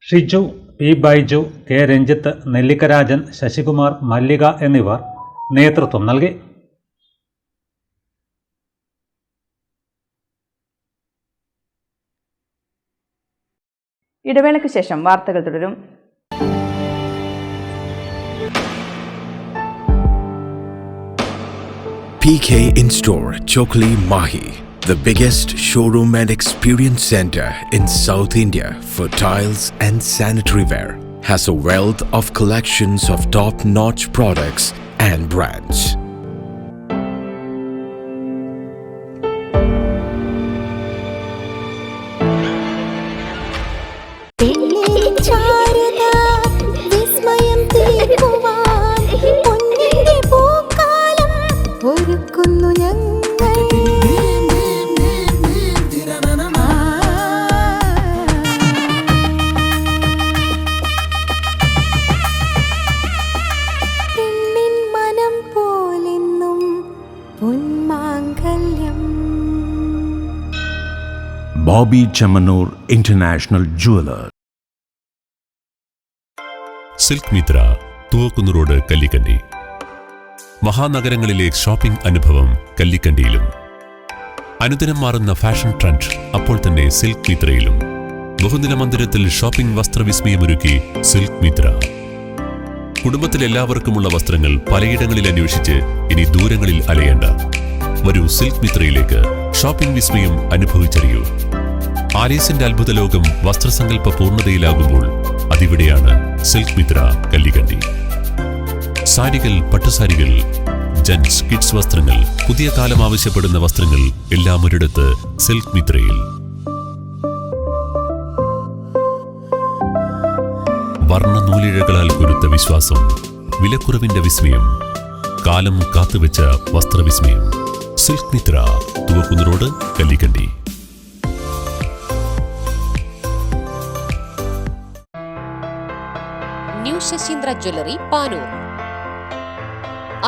ഷിജു, P ബൈജു, K രഞ്ജിത്ത്, നെല്ലിക്കരാജൻ, ശശികുമാർ, മല്ലിക എന്നിവർ നേതൃത്വം നൽകി. ഇടവേളയ്ക്ക് ശേഷം വാർത്തകൾ തുടരും. PK In-Store Chokli Mahi, the biggest showroom and experience center in South India for tiles and sanitary ware, has a wealth of collections of top-notch products and brands. Bobby Chamanur International Jeweler. Silk Mithra, Thuvakkunnu road, Kallikkandi. മഹാനഗരങ്ങളിലെ ഷോപ്പിംഗ് അനുഭവം കല്ലിക്കണ്ടിയിലും. അനുദിനം മാറുന്ന ഫാഷൻ ട്രെൻഡ് അപ്പോൾ തന്നെ സിൽക്ക് മിത്രയിലും. ബഹുനില മന്ദിരത്തിൽ ഷോപ്പിംഗ് വസ്ത്രവിസ്മയമൊരുക്കി സിൽക്ക് മിത്ര. കുടുംബത്തിലെല്ലാവർക്കുമുള്ള വസ്ത്രങ്ങൾ പലയിടങ്ങളിൽ അന്വേഷിച്ച് ഇനി ദൂരങ്ങളിൽ അലയേണ്ട. വരൂ സിൽക്ക് മിത്രയിലേക്ക്. ഷോപ്പിംഗ് വിസ്മയം അനുഭവിച്ചറിയൂ. ആലീസിന്റെ അത്ഭുത ലോകം വസ്ത്രസങ്കല്പ പൂർണ്ണതയിലാകുമ്പോൾ അതിവിടെയാണ് സിൽക്ക് മിത്ര കല്ലിക്കണ്ടി. സാരികൾ, പട്ടുസാരികൾ, ജെന്റ്സ്, കിഡ്സ് വസ്ത്രങ്ങൾ, പുതിയ കാലം ആവശ്യപ്പെടുന്ന വസ്ത്രങ്ങൾ എല്ലാം ഒരിടത്ത് സിൽക്ക് മിത്രയിൽ. വർണ്ണ നൂലിഴകളാൽ കുരുത്ത വിശ്വാസം, വിലക്കുറവിന്റെ വിസ്മയം, കാലം കാത്തുവെച്ച വസ്ത്രവിസ്മയം. Silk Mithra, Thuvakkunnu road, Kallikkandi. New Sasheendra jewellery, Panoor.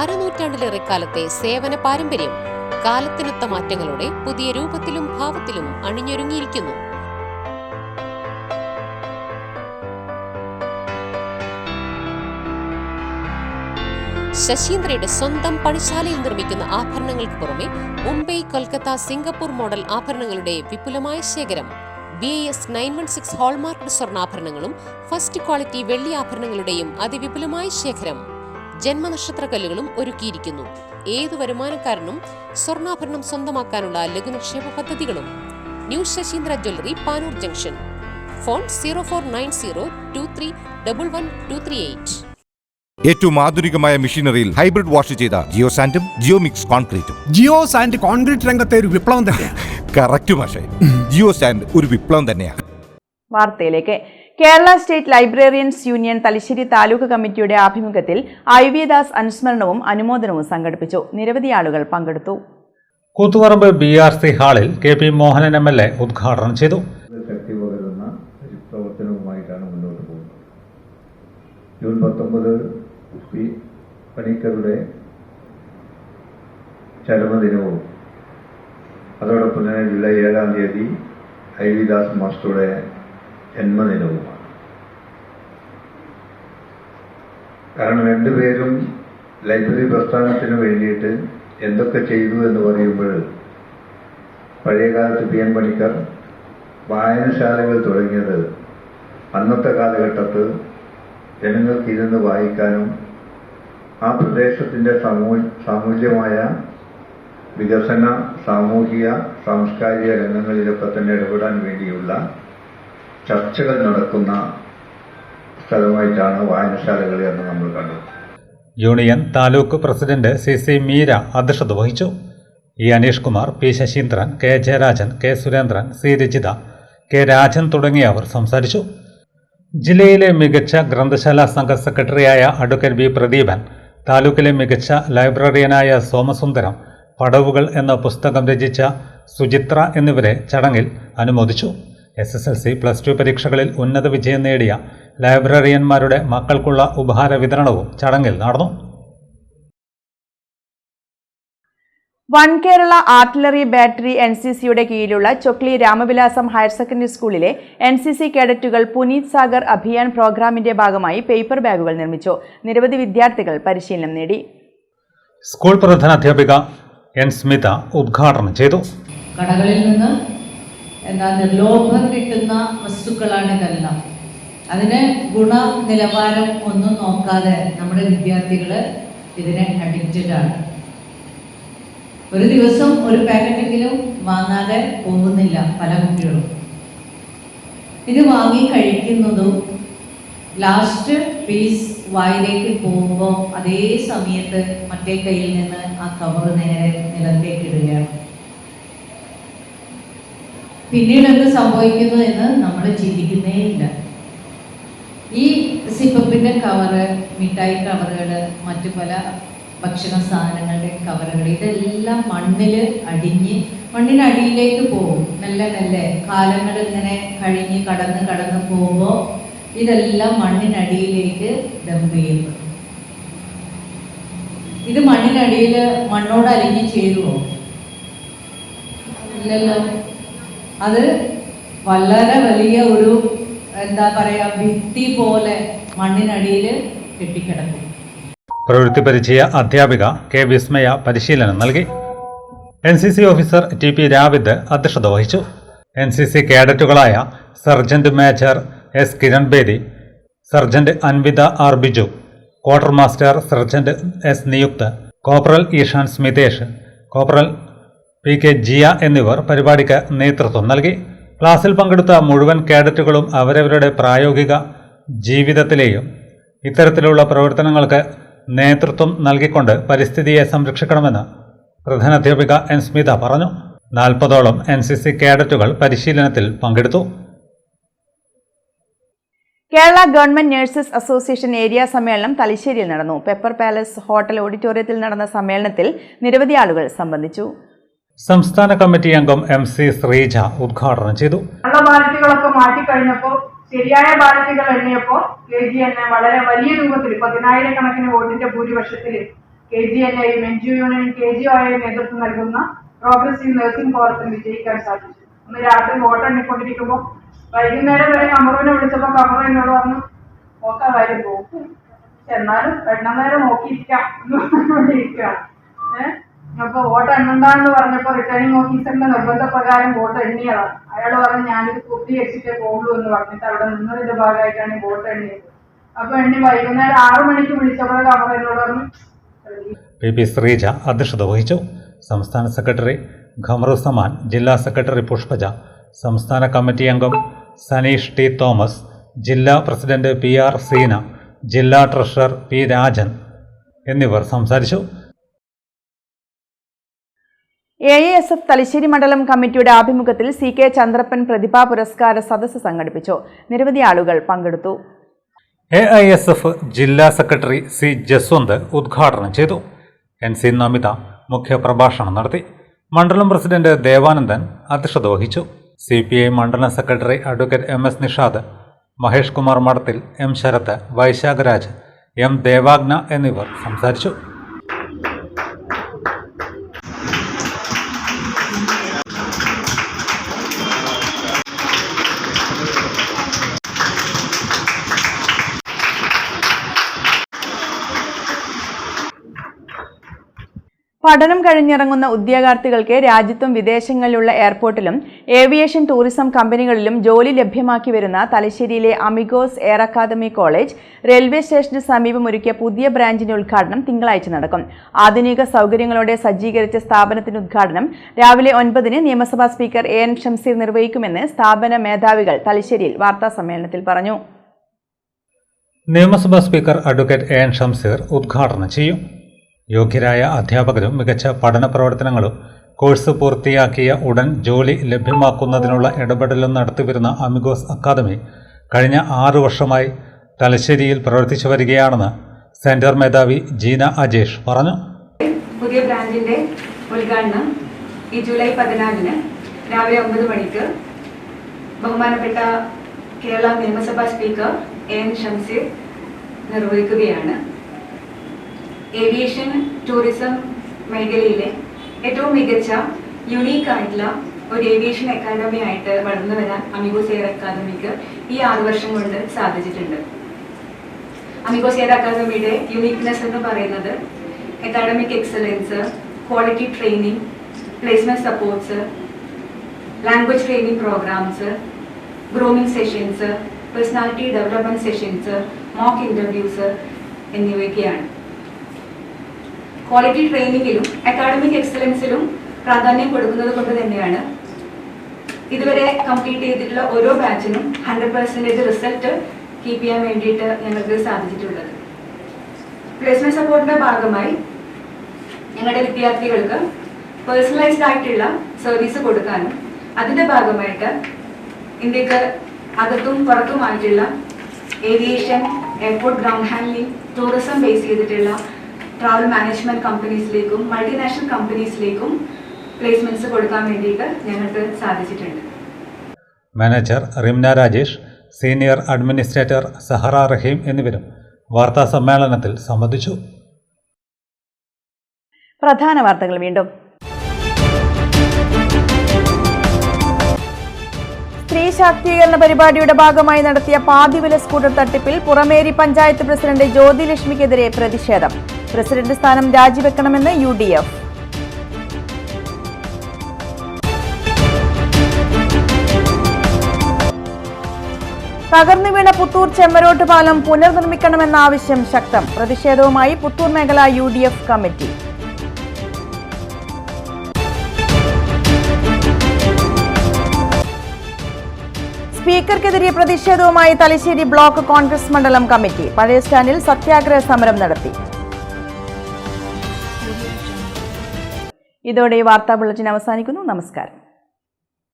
അരനൂറ്റാണ്ടിലേറെ കാലത്തെ സേവന പാരമ്പര്യം കാലത്തിനൊത്ത മാറ്റങ്ങളോടെ പുതിയ രൂപത്തിലും ഭാവത്തിലും അണിഞ്ഞൊരുങ്ങിയിരിക്കുന്നു. ശശീന്ദ്രയുടെ സ്വന്തം പണിശാലയിൽ നിർമ്മിക്കുന്ന ആഭരണങ്ങൾക്ക് പുറമെ മുംബൈ, കൊൽക്കത്ത, സിംഗപ്പൂർ മോഡൽ ആഭരണങ്ങളുടെ വിപുലമായ ശേഖരം. BIS 916 ഹോൾമാർക്ക് സ്വർണ്ണാഭരണങ്ങളും ഫസ്റ്റ് ക്വാളിറ്റി വെള്ളി ആഭരണങ്ങളുടെയും അതിവിപുലമായ ശേഖരം. ജന്മനക്ഷത്രക്കല്ലുകളും ഒരുക്കിയിരിക്കുന്നു. ഏതു വരുമാനക്കാരനും സ്വർണ്ണാഭരണം സ്വന്തമാക്കാനുള്ള ലഘുനിക്ഷേപ പദ്ധതികളും. New Sasheendra jewellery, Panoor junction. Phone 049023112238. ഏറ്റവും ആധുനികമായ മെഷീനറിയിൽ ഹൈബ്രിഡ് വാഷ് ചെയ്ത ജിയോ സാൻഡും ജിയോ മിക്സ് കോൺക്രീറ്റും. ജിയോ സാൻഡ് കോൺക്രീറ്റ് രംഗത്തെ ഒരു വിപ്ലവം തന്നെയാണ്. കറക്റ്റ് മാഷേ, ജിയോ സാൻഡ് ഒരു വിപ്ലവം തന്നെയാണ്. വാർത്തയിലേക്ക്. Kerala state librarians union Thalassery taluk കമ്മിറ്റിയുടെ ആഭിമുഖ്യത്തിൽ IV ദാസ് അനുസ്മരണവും അനുമോദനവും സംഘടിപ്പിച്ചു. നിരവധി ആളുകൾ പങ്കെടുത്തു. കൂത്തുപറമ്പ് BRC ഹാളിൽ KP മോഹനൻ MLA ഉദ്ഘാടനം ചെയ്തു. ശക്തി പകരുന്ന ഒരു പ്രവർത്തനവുമായിട്ടാണ് മുന്നോട്ട് പോകുന്നത്. ജൂൺ 19 പണിക്കരുടെ ചരമദിനവും അതോടൊപ്പം തന്നെ ജൂലൈ 7-ാം തീയതി IV ദാസ് മാസ്റ്ററുടെ ജന്മദിനവുമാണ്. കാരണം രണ്ടുപേരും ലൈബ്രറി പ്രസ്ഥാനത്തിന് വേണ്ടിയിട്ട് എന്തൊക്കെ ചെയ്തു എന്ന് പറയുമ്പോൾ പഴയകാലത്ത് PN പണിക്കർ വായനശാലകൾ തുടങ്ങിയത് അന്നത്തെ കാലഘട്ടത്ത് ജനങ്ങൾക്ക് ഇരുന്ന് വായിക്കാനും ആ പ്രദേശത്തിൻ്റെ സാമൂഹ്യമായ വികസന, സാമൂഹിക, സാംസ്കാരിക രംഗങ്ങളിലൊക്കെ തന്നെ ഇടപെടാൻ വേണ്ടിയുള്ള ചർച്ചകൾ നടക്കുന്ന സ്ഥലമായിട്ടാണ് വായനശാലകൾ എന്ന് നമ്മൾ കണ്ടത്. Union taluk president CC Meera അധ്യക്ഷത വഹിച്ചു. E Aneesh Kumar, P Saseendran, K Jayarajan, K Surendran, C Rajitha, K Rajan തുടങ്ങിയവർ സംസാരിച്ചു. ജില്ലയിലെ മികച്ച ഗ്രന്ഥശാല സംഘ സെക്രട്ടറിയായ അഡ്വക്കേറ്റ് B പ്രദീപൻ, താലൂക്കിലെ മികച്ച ലൈബ്രറിയനായ സോമസുന്ദരം, പടവുകൾ എന്ന പുസ്തകം രചിച്ച സുചിത്ര എന്നിവരെ ചടങ്ങിൽ അനുമോദിച്ചു. SSLC+2 പരീക്ഷകളിൽ ഉന്നത വിജയം നേടിയ ലൈബ്രറിയന്മാരുടെ മക്കൾക്കുള്ള ഉപഹാര വിതരണവും ചടങ്ങിൽ നടന്നു. വൺ കേരള ആർട്ടിലറി ബാറ്ററി NCCയുടെ കീഴിലുള്ള ചൊക്ലി രാമവിലാസം ഹയർ സെക്കൻഡറി സ്കൂളിലെ NCC കേഡറ്റുകൾ പുനീത് സാഗർ അഭിയാൻ പ്രോഗ്രാമിന്റെ ഭാഗമായി പേപ്പർ ബാഗുകൾ നിർമ്മിച്ചു. നിരവധി വിദ്യാർത്ഥികൾ പരിശീലനം നേടി. സ്കൂൾ പ്രധാനാധ്യാപിക N സ്മിത ഉദ്ഘാടനം ചെയ്തു. കടകളിൽ നിന്ന് നിർലോഭം കിട്ടുന്ന വസ്തുക്കളാണ് ഇതെല്ലാം. അതിന് ഗുണനിലവാരം ഒന്നും നോക്കാതെ നമ്മുടെ വിദ്യാർത്ഥികൾ ഇതിനെ അഡിക്റ്റഡ് ആണ്. ഒരു ദിവസം ഒരു പാക്കറ്റെങ്കിലും വാങ്ങാതെ പോകുന്നില്ല പല കുട്ടികളും. ഇത് വാങ്ങി കഴിക്കുന്നതും ലാസ്റ്റ് പീസ് വായിലേക്ക് പോകുമ്പോൾ അതേ സമയത്ത് മറ്റേ കയ്യിൽ നിന്ന് ആ കവർ നേരെ നിലത്തേക്ക് ഇടുകയാണ്. പിന്നീട് എന്ത് സംഭവിക്കുന്നു എന്ന് നമ്മൾ ചിന്തിക്കുന്നേ ഇല്ല. ഈ സിപ്പപ്പിൻ്റെ കവറ്, മിഠായി കവറുകൾ, മറ്റു പല ഭക്ഷണ സാധനങ്ങളുടെ കവറുകൾ, ഇതെല്ലാം മണ്ണിൽ അടിഞ്ഞ് മണ്ണിനടിയിലേക്ക് പോകും. മെല്ലെ മെല്ലെ കാലങ്ങൾ ഇങ്ങനെ കഴിഞ്ഞ് കടന്ന് പോകുമ്പോൾ ഇതെല്ലാം മണ്ണിനടിയിലേക്ക് ഡംപ് ചെയ്യപ്പെടും. ഇത് മണ്ണിനടിയിൽ മണ്ണോട് അലിഞ്ഞ് ചേരുമോ? ഇല്ലല്ലോ. അത് വളരെ വലിയ ഒരു ഭിത്തി പോലെ മണ്ണിനടിയിൽ കെട്ടിക്കിടക്കും. പ്രവൃത്തി പരിചയ അധ്യാപിക K വിസ്മയ പരിശീലനം നൽകി. NCC ഓഫീസർ TP രാവിദ് അധ്യക്ഷത വഹിച്ചു. NCC കേഡറ്റുകളായ sergeant major S Kiran Bedi, sergeant Anvitha R Biju, quartermaster sergeant S Niyukth, corporal Ishan Smithesh, corporal PK Jiya എന്നിവർ പരിപാടിക്ക് നേതൃത്വം നൽകി. ക്ലാസ്സിൽ പങ്കെടുത്ത മുഴുവൻ കേഡറ്റുകളും അവരവരുടെ പ്രായോഗിക ജീവിതത്തിലെയും ഇത്തരത്തിലുള്ള പ്രവർത്തനങ്ങൾക്ക് നേതൃത്വം നൽകിക്കൊണ്ട് പരിസ്ഥിതിയെ സംരക്ഷിക്കണമെന്ന് പ്രധാനാധ്യാപിക N സ്മിത പറഞ്ഞു. 40ഓളം NCC കേഡറ്റുകൾ പരിശീലനത്തിൽ പങ്കെടുത്തു. Kerala government nurses association area സമ്മേളനം തലശ്ശേരിയിൽ നടന്നു. പെപ്പർ പാലസ് ഹോട്ടൽ ഓഡിറ്റോറിയത്തിൽ നടന്ന സമ്മേളനത്തിൽ നിരവധി ആളുകൾ സംബന്ധിച്ചു. സംസ്ഥാന കമ്മിറ്റി അംഗം MC ശ്രീജ ഉദ്ഘാടനം ചെയ്തു. ബാലറ്റുകളൊക്കെ മാറ്റിക്കഴിഞ്ഞപ്പോൾ ശരിയായ ബാലറ്റുകൾ എണ്ണിയപ്പോൾ KGN വളരെ വലിയ രൂപത്തിൽ 10,000 കണക്കിന് വോട്ടിന്റെ ഭൂരിപക്ഷത്തിൽ KGNയും NGOയും KGOയും നേതൃത്വം നൽകുന്ന പ്രോഗ്രസീവ് നഴ്സിംഗ് ഫോറത്തിന് വിജയിക്കാൻ സാധിച്ചു. ഇന്ന് രാത്രി വോട്ട് എണ്ണിക്കൊണ്ടിരിക്കുമ്പോൾ വൈകുന്നേരം വരെ കമറുവിനെ വിളിച്ചപ്പോൾ കമറു എന്നോട് പറഞ്ഞു നോക്കാൻ കാര്യം പോകും, എന്നാലും എണ്ണനേരം നോക്കിയിരിക്കാം ഇരിക്കുകയാണ്. അപ്പൊ വോട്ട് എണ്ണണ്ടെന്ന് പറഞ്ഞപ്പോൾ റിട്ടേണിംഗ് ഓഫീസറിന്റെ നിർബന്ധപ്രകാരം വോട്ട് എണ്ണിയതാണ്. അയാൾ പറഞ്ഞു ഞാനിത് പൂർത്തീകരിച്ചിട്ടേ പോകുള്ളൂ എന്ന് പറഞ്ഞിട്ട് അവിടെ നിന്നതിന്റെ ഭാഗമായിട്ടാണ് വോട്ട് എണ്ണിയത്. അപ്പൊ എണ്ണി വൈകുന്നേരം 6 മണിക്ക് വിളിച്ചപ്പോൾ കമറു എന്നോട് പറഞ്ഞു. PP ശ്രീജ അധ്യക്ഷത വഹിച്ചു. സംസ്ഥാന സെക്രട്ടറി ഖമറു സമാൻ, ജില്ലാ സെക്രട്ടറി പുഷ്പജ, സംസ്ഥാന കമ്മിറ്റി അംഗം സനീഷ് T തോമസ്, ജില്ലാ പ്രസിഡന്റ് PR സീന, ജില്ലാ ട്രഷറർ P രാജൻ എന്നിവർ സംസാരിച്ചു. AISF തലശ്ശേരി മണ്ഡലം കമ്മിറ്റിയുടെ ആഭിമുഖ്യത്തിൽ CK ചന്ദ്രപ്പൻ പ്രതിഭാ പുരസ്കാര സദസ്സ് സംഘടിപ്പിച്ചു. നിരവധി ആളുകൾ പങ്കെടുത്തു. AISF ജില്ലാ സെക്രട്ടറി C ജസ്വന്ത് ഉദ്ഘാടനം ചെയ്തു. NC നമിത മുഖ്യപ്രഭാഷണം നടത്തി. മണ്ഡലം പ്രസിഡന്റ് ദേവാനന്ദൻ അധ്യക്ഷത വഹിച്ചു. CPI മണ്ഡലം secretary advocate MS Nishad, Mahesh Kumar മഠത്തിൽ, M ശരത്ത്, വൈശാഖരാജ്, M ദേവാഗ്ന എന്നിവർ സംസാരിച്ചു. പഠനം കഴിഞ്ഞിറങ്ങുന്ന ഉദ്യോഗാർത്ഥികൾക്ക് രാജ്യത്തും വിദേശങ്ങളിലുള്ള എയർപോർട്ടിലും ഏവിയേഷൻ ടൂറിസം കമ്പനികളിലും ജോലി ലഭ്യമാക്കി വരുന്ന തലശ്ശേരിയിലെ Amigos air academy college railway സ്റ്റേഷന് സമീപം ഒരുക്കിയ പുതിയ ബ്രാഞ്ചിന്റെ ഉദ്ഘാടനം തിങ്കളാഴ്ച നടക്കും. ആധുനിക സൗകര്യങ്ങളോടെ സജ്ജീകരിച്ച സ്ഥാപനത്തിന്റെ ഉദ്ഘാടനം രാവിലെ 9-ന് നിയമസഭാ സ്പീക്കർ AN ഷംസീർ നിർവഹിക്കുമെന്ന് സ്ഥാപന മേധാവികൾ തലശ്ശേരിയിൽ വാർത്താസമ്മേളനത്തിൽ പറഞ്ഞു. നിയമസഭാ സ്പീക്കർ അഡ്വക്കേറ്റ് AN ഷംസീർ ഉദ്ഘാടനം ചെയ്യും. യോഗ്യരായ അധ്യാപകരും മികച്ച പഠന പ്രവർത്തനങ്ങളും കോഴ്സ് പൂർത്തിയാക്കിയ ഉടൻ ജോലി ലഭ്യമാക്കുന്നതിനുള്ള ഇടപെടലും നടത്തിവരുന്ന അമിഗോസ് അക്കാദമി കഴിഞ്ഞ 6 വർഷമായി തലശ്ശേരിയിൽ പ്രവർത്തിച്ചു വരികയാണെന്ന് സെന്റർ മേധാവി ജീന അജേഷ് പറഞ്ഞു. പുതിയ ബ്രാഞ്ചിന്റെ ഉദ്ഘാടനം ഈ ജൂലൈ 14-ന് രാവിലെ 9 മണിക്ക് ബഹുമാനപ്പെട്ട കേരള നിയമസഭാ സ്പീക്കർ AN ഷംസീർ നിർവഹിക്കുകയാണ്. ഏവിയേഷൻ ടൂറിസം മേഖലയിലെ ഏറ്റവും മികച്ച യുണീക്ക് ആയിട്ടുള്ള ഒരു ഏവിയേഷൻ അക്കാദമി ആയിട്ട് വളർന്നു വരാൻ അമിഗോസ് എയർ അക്കാദമിക്ക് ഈ 6 വർഷം കൊണ്ട് സാധിച്ചിട്ടുണ്ട്. അമിഗോസ് എയർ അക്കാദമിയുടെ യുണീക്നെസ് എന്ന് പറയുന്നത് academic excellence, quality training, placement supports, language training programs, grooming sessions, personality development sessions, mock interviews എന്നിവയൊക്കെയാണ്. ക്വാളിറ്റി ട്രെയിനിങ്ങിലും അക്കാഡമിക് എക്സലൻസിലും പ്രാധാന്യം കൊടുക്കുന്നത് കൊണ്ട് തന്നെയാണ് ഇതുവരെ കംപ്ലീറ്റ് ചെയ്തിട്ടുള്ള ഓരോ ബാച്ചിനും 100% റിസൾട്ട് കീപ്പ് ചെയ്യാൻ വേണ്ടിയിട്ട് ഞങ്ങൾക്ക് സാധിച്ചിട്ടുള്ളത്. പ്ലേസ്മെന്റ് സപ്പോർട്ടിന്റെ ഭാഗമായി ഞങ്ങളുടെ വിദ്യാർത്ഥികൾക്ക് പേഴ്സണലൈസ്ഡ് ആയിട്ടുള്ള സർവീസ് കൊടുക്കാനും അതിന്റെ ഭാഗമായിട്ട് ഇന്ത്യക്ക് അകത്തും പുറത്തുമായിട്ടുള്ള aviation, airport ground handling, tourism base ചെയ്തിട്ടുള്ള ട്രാവൽ മാനേജ്മെന്റ് കമ്പനീസിലേക്കും മൾട്ടിനാഷണൽ കമ്പനീസിലേക്കും പ്ലേസ്മെന്റ്സ് കൊടുക്കാൻ വേണ്ടിയിട്ട് ഞങ്ങൾക്ക് സാധിച്ചിട്ടുണ്ട്. Manager Rimna Rajesh, senior administrator Sahara Raheem എന്നിവരും വാർത്താ സമ്മേളനത്തിൽ സംബന്ധിച്ചു. പ്രധാന വാർത്തകൾ വീണ്ടും. സ്ത്രീ ശാക്തീകരണ പരിപാടിയുടെ ഭാഗമായി നടത്തിയ പാതിവില സ്കൂട്ടർ തട്ടിപ്പിൽ പുറമേരി പഞ്ചായത്ത് പ്രസിഡന്റ് ജ്യോതിലക്ഷ്മിക്കെതിരെ പ്രതിഷേധം. പ്രസിഡന്റ് സ്ഥാനം രാജിവെക്കണമെന്ന് UDF. തകർന്നു വീണ പുത്തൂർ ചെമ്മരോട്ട് പാലം പുനർനിർമ്മിക്കണമെന്ന ആവശ്യം ശക്തം. പ്രതിഷേധവുമായി പുത്തൂർ മേഖല UDF കമ്മിറ്റി. സ്പീക്കർക്കെതിരെ പ്രതിഷേധവുമായി തലശ്ശേരി ബ്ലോക്ക് കോൺഗ്രസ് മണ്ഡലം കമ്മിറ്റി. പഴയ സ്റ്റാൻഡിൽ സത്യാഗ്രഹ സമരം നടത്തി. ഇതോടെ ഈ വാർത്താ ബുള്ളറ്റിൻ അവസാനിക്കുന്നു. നമസ്കാരം.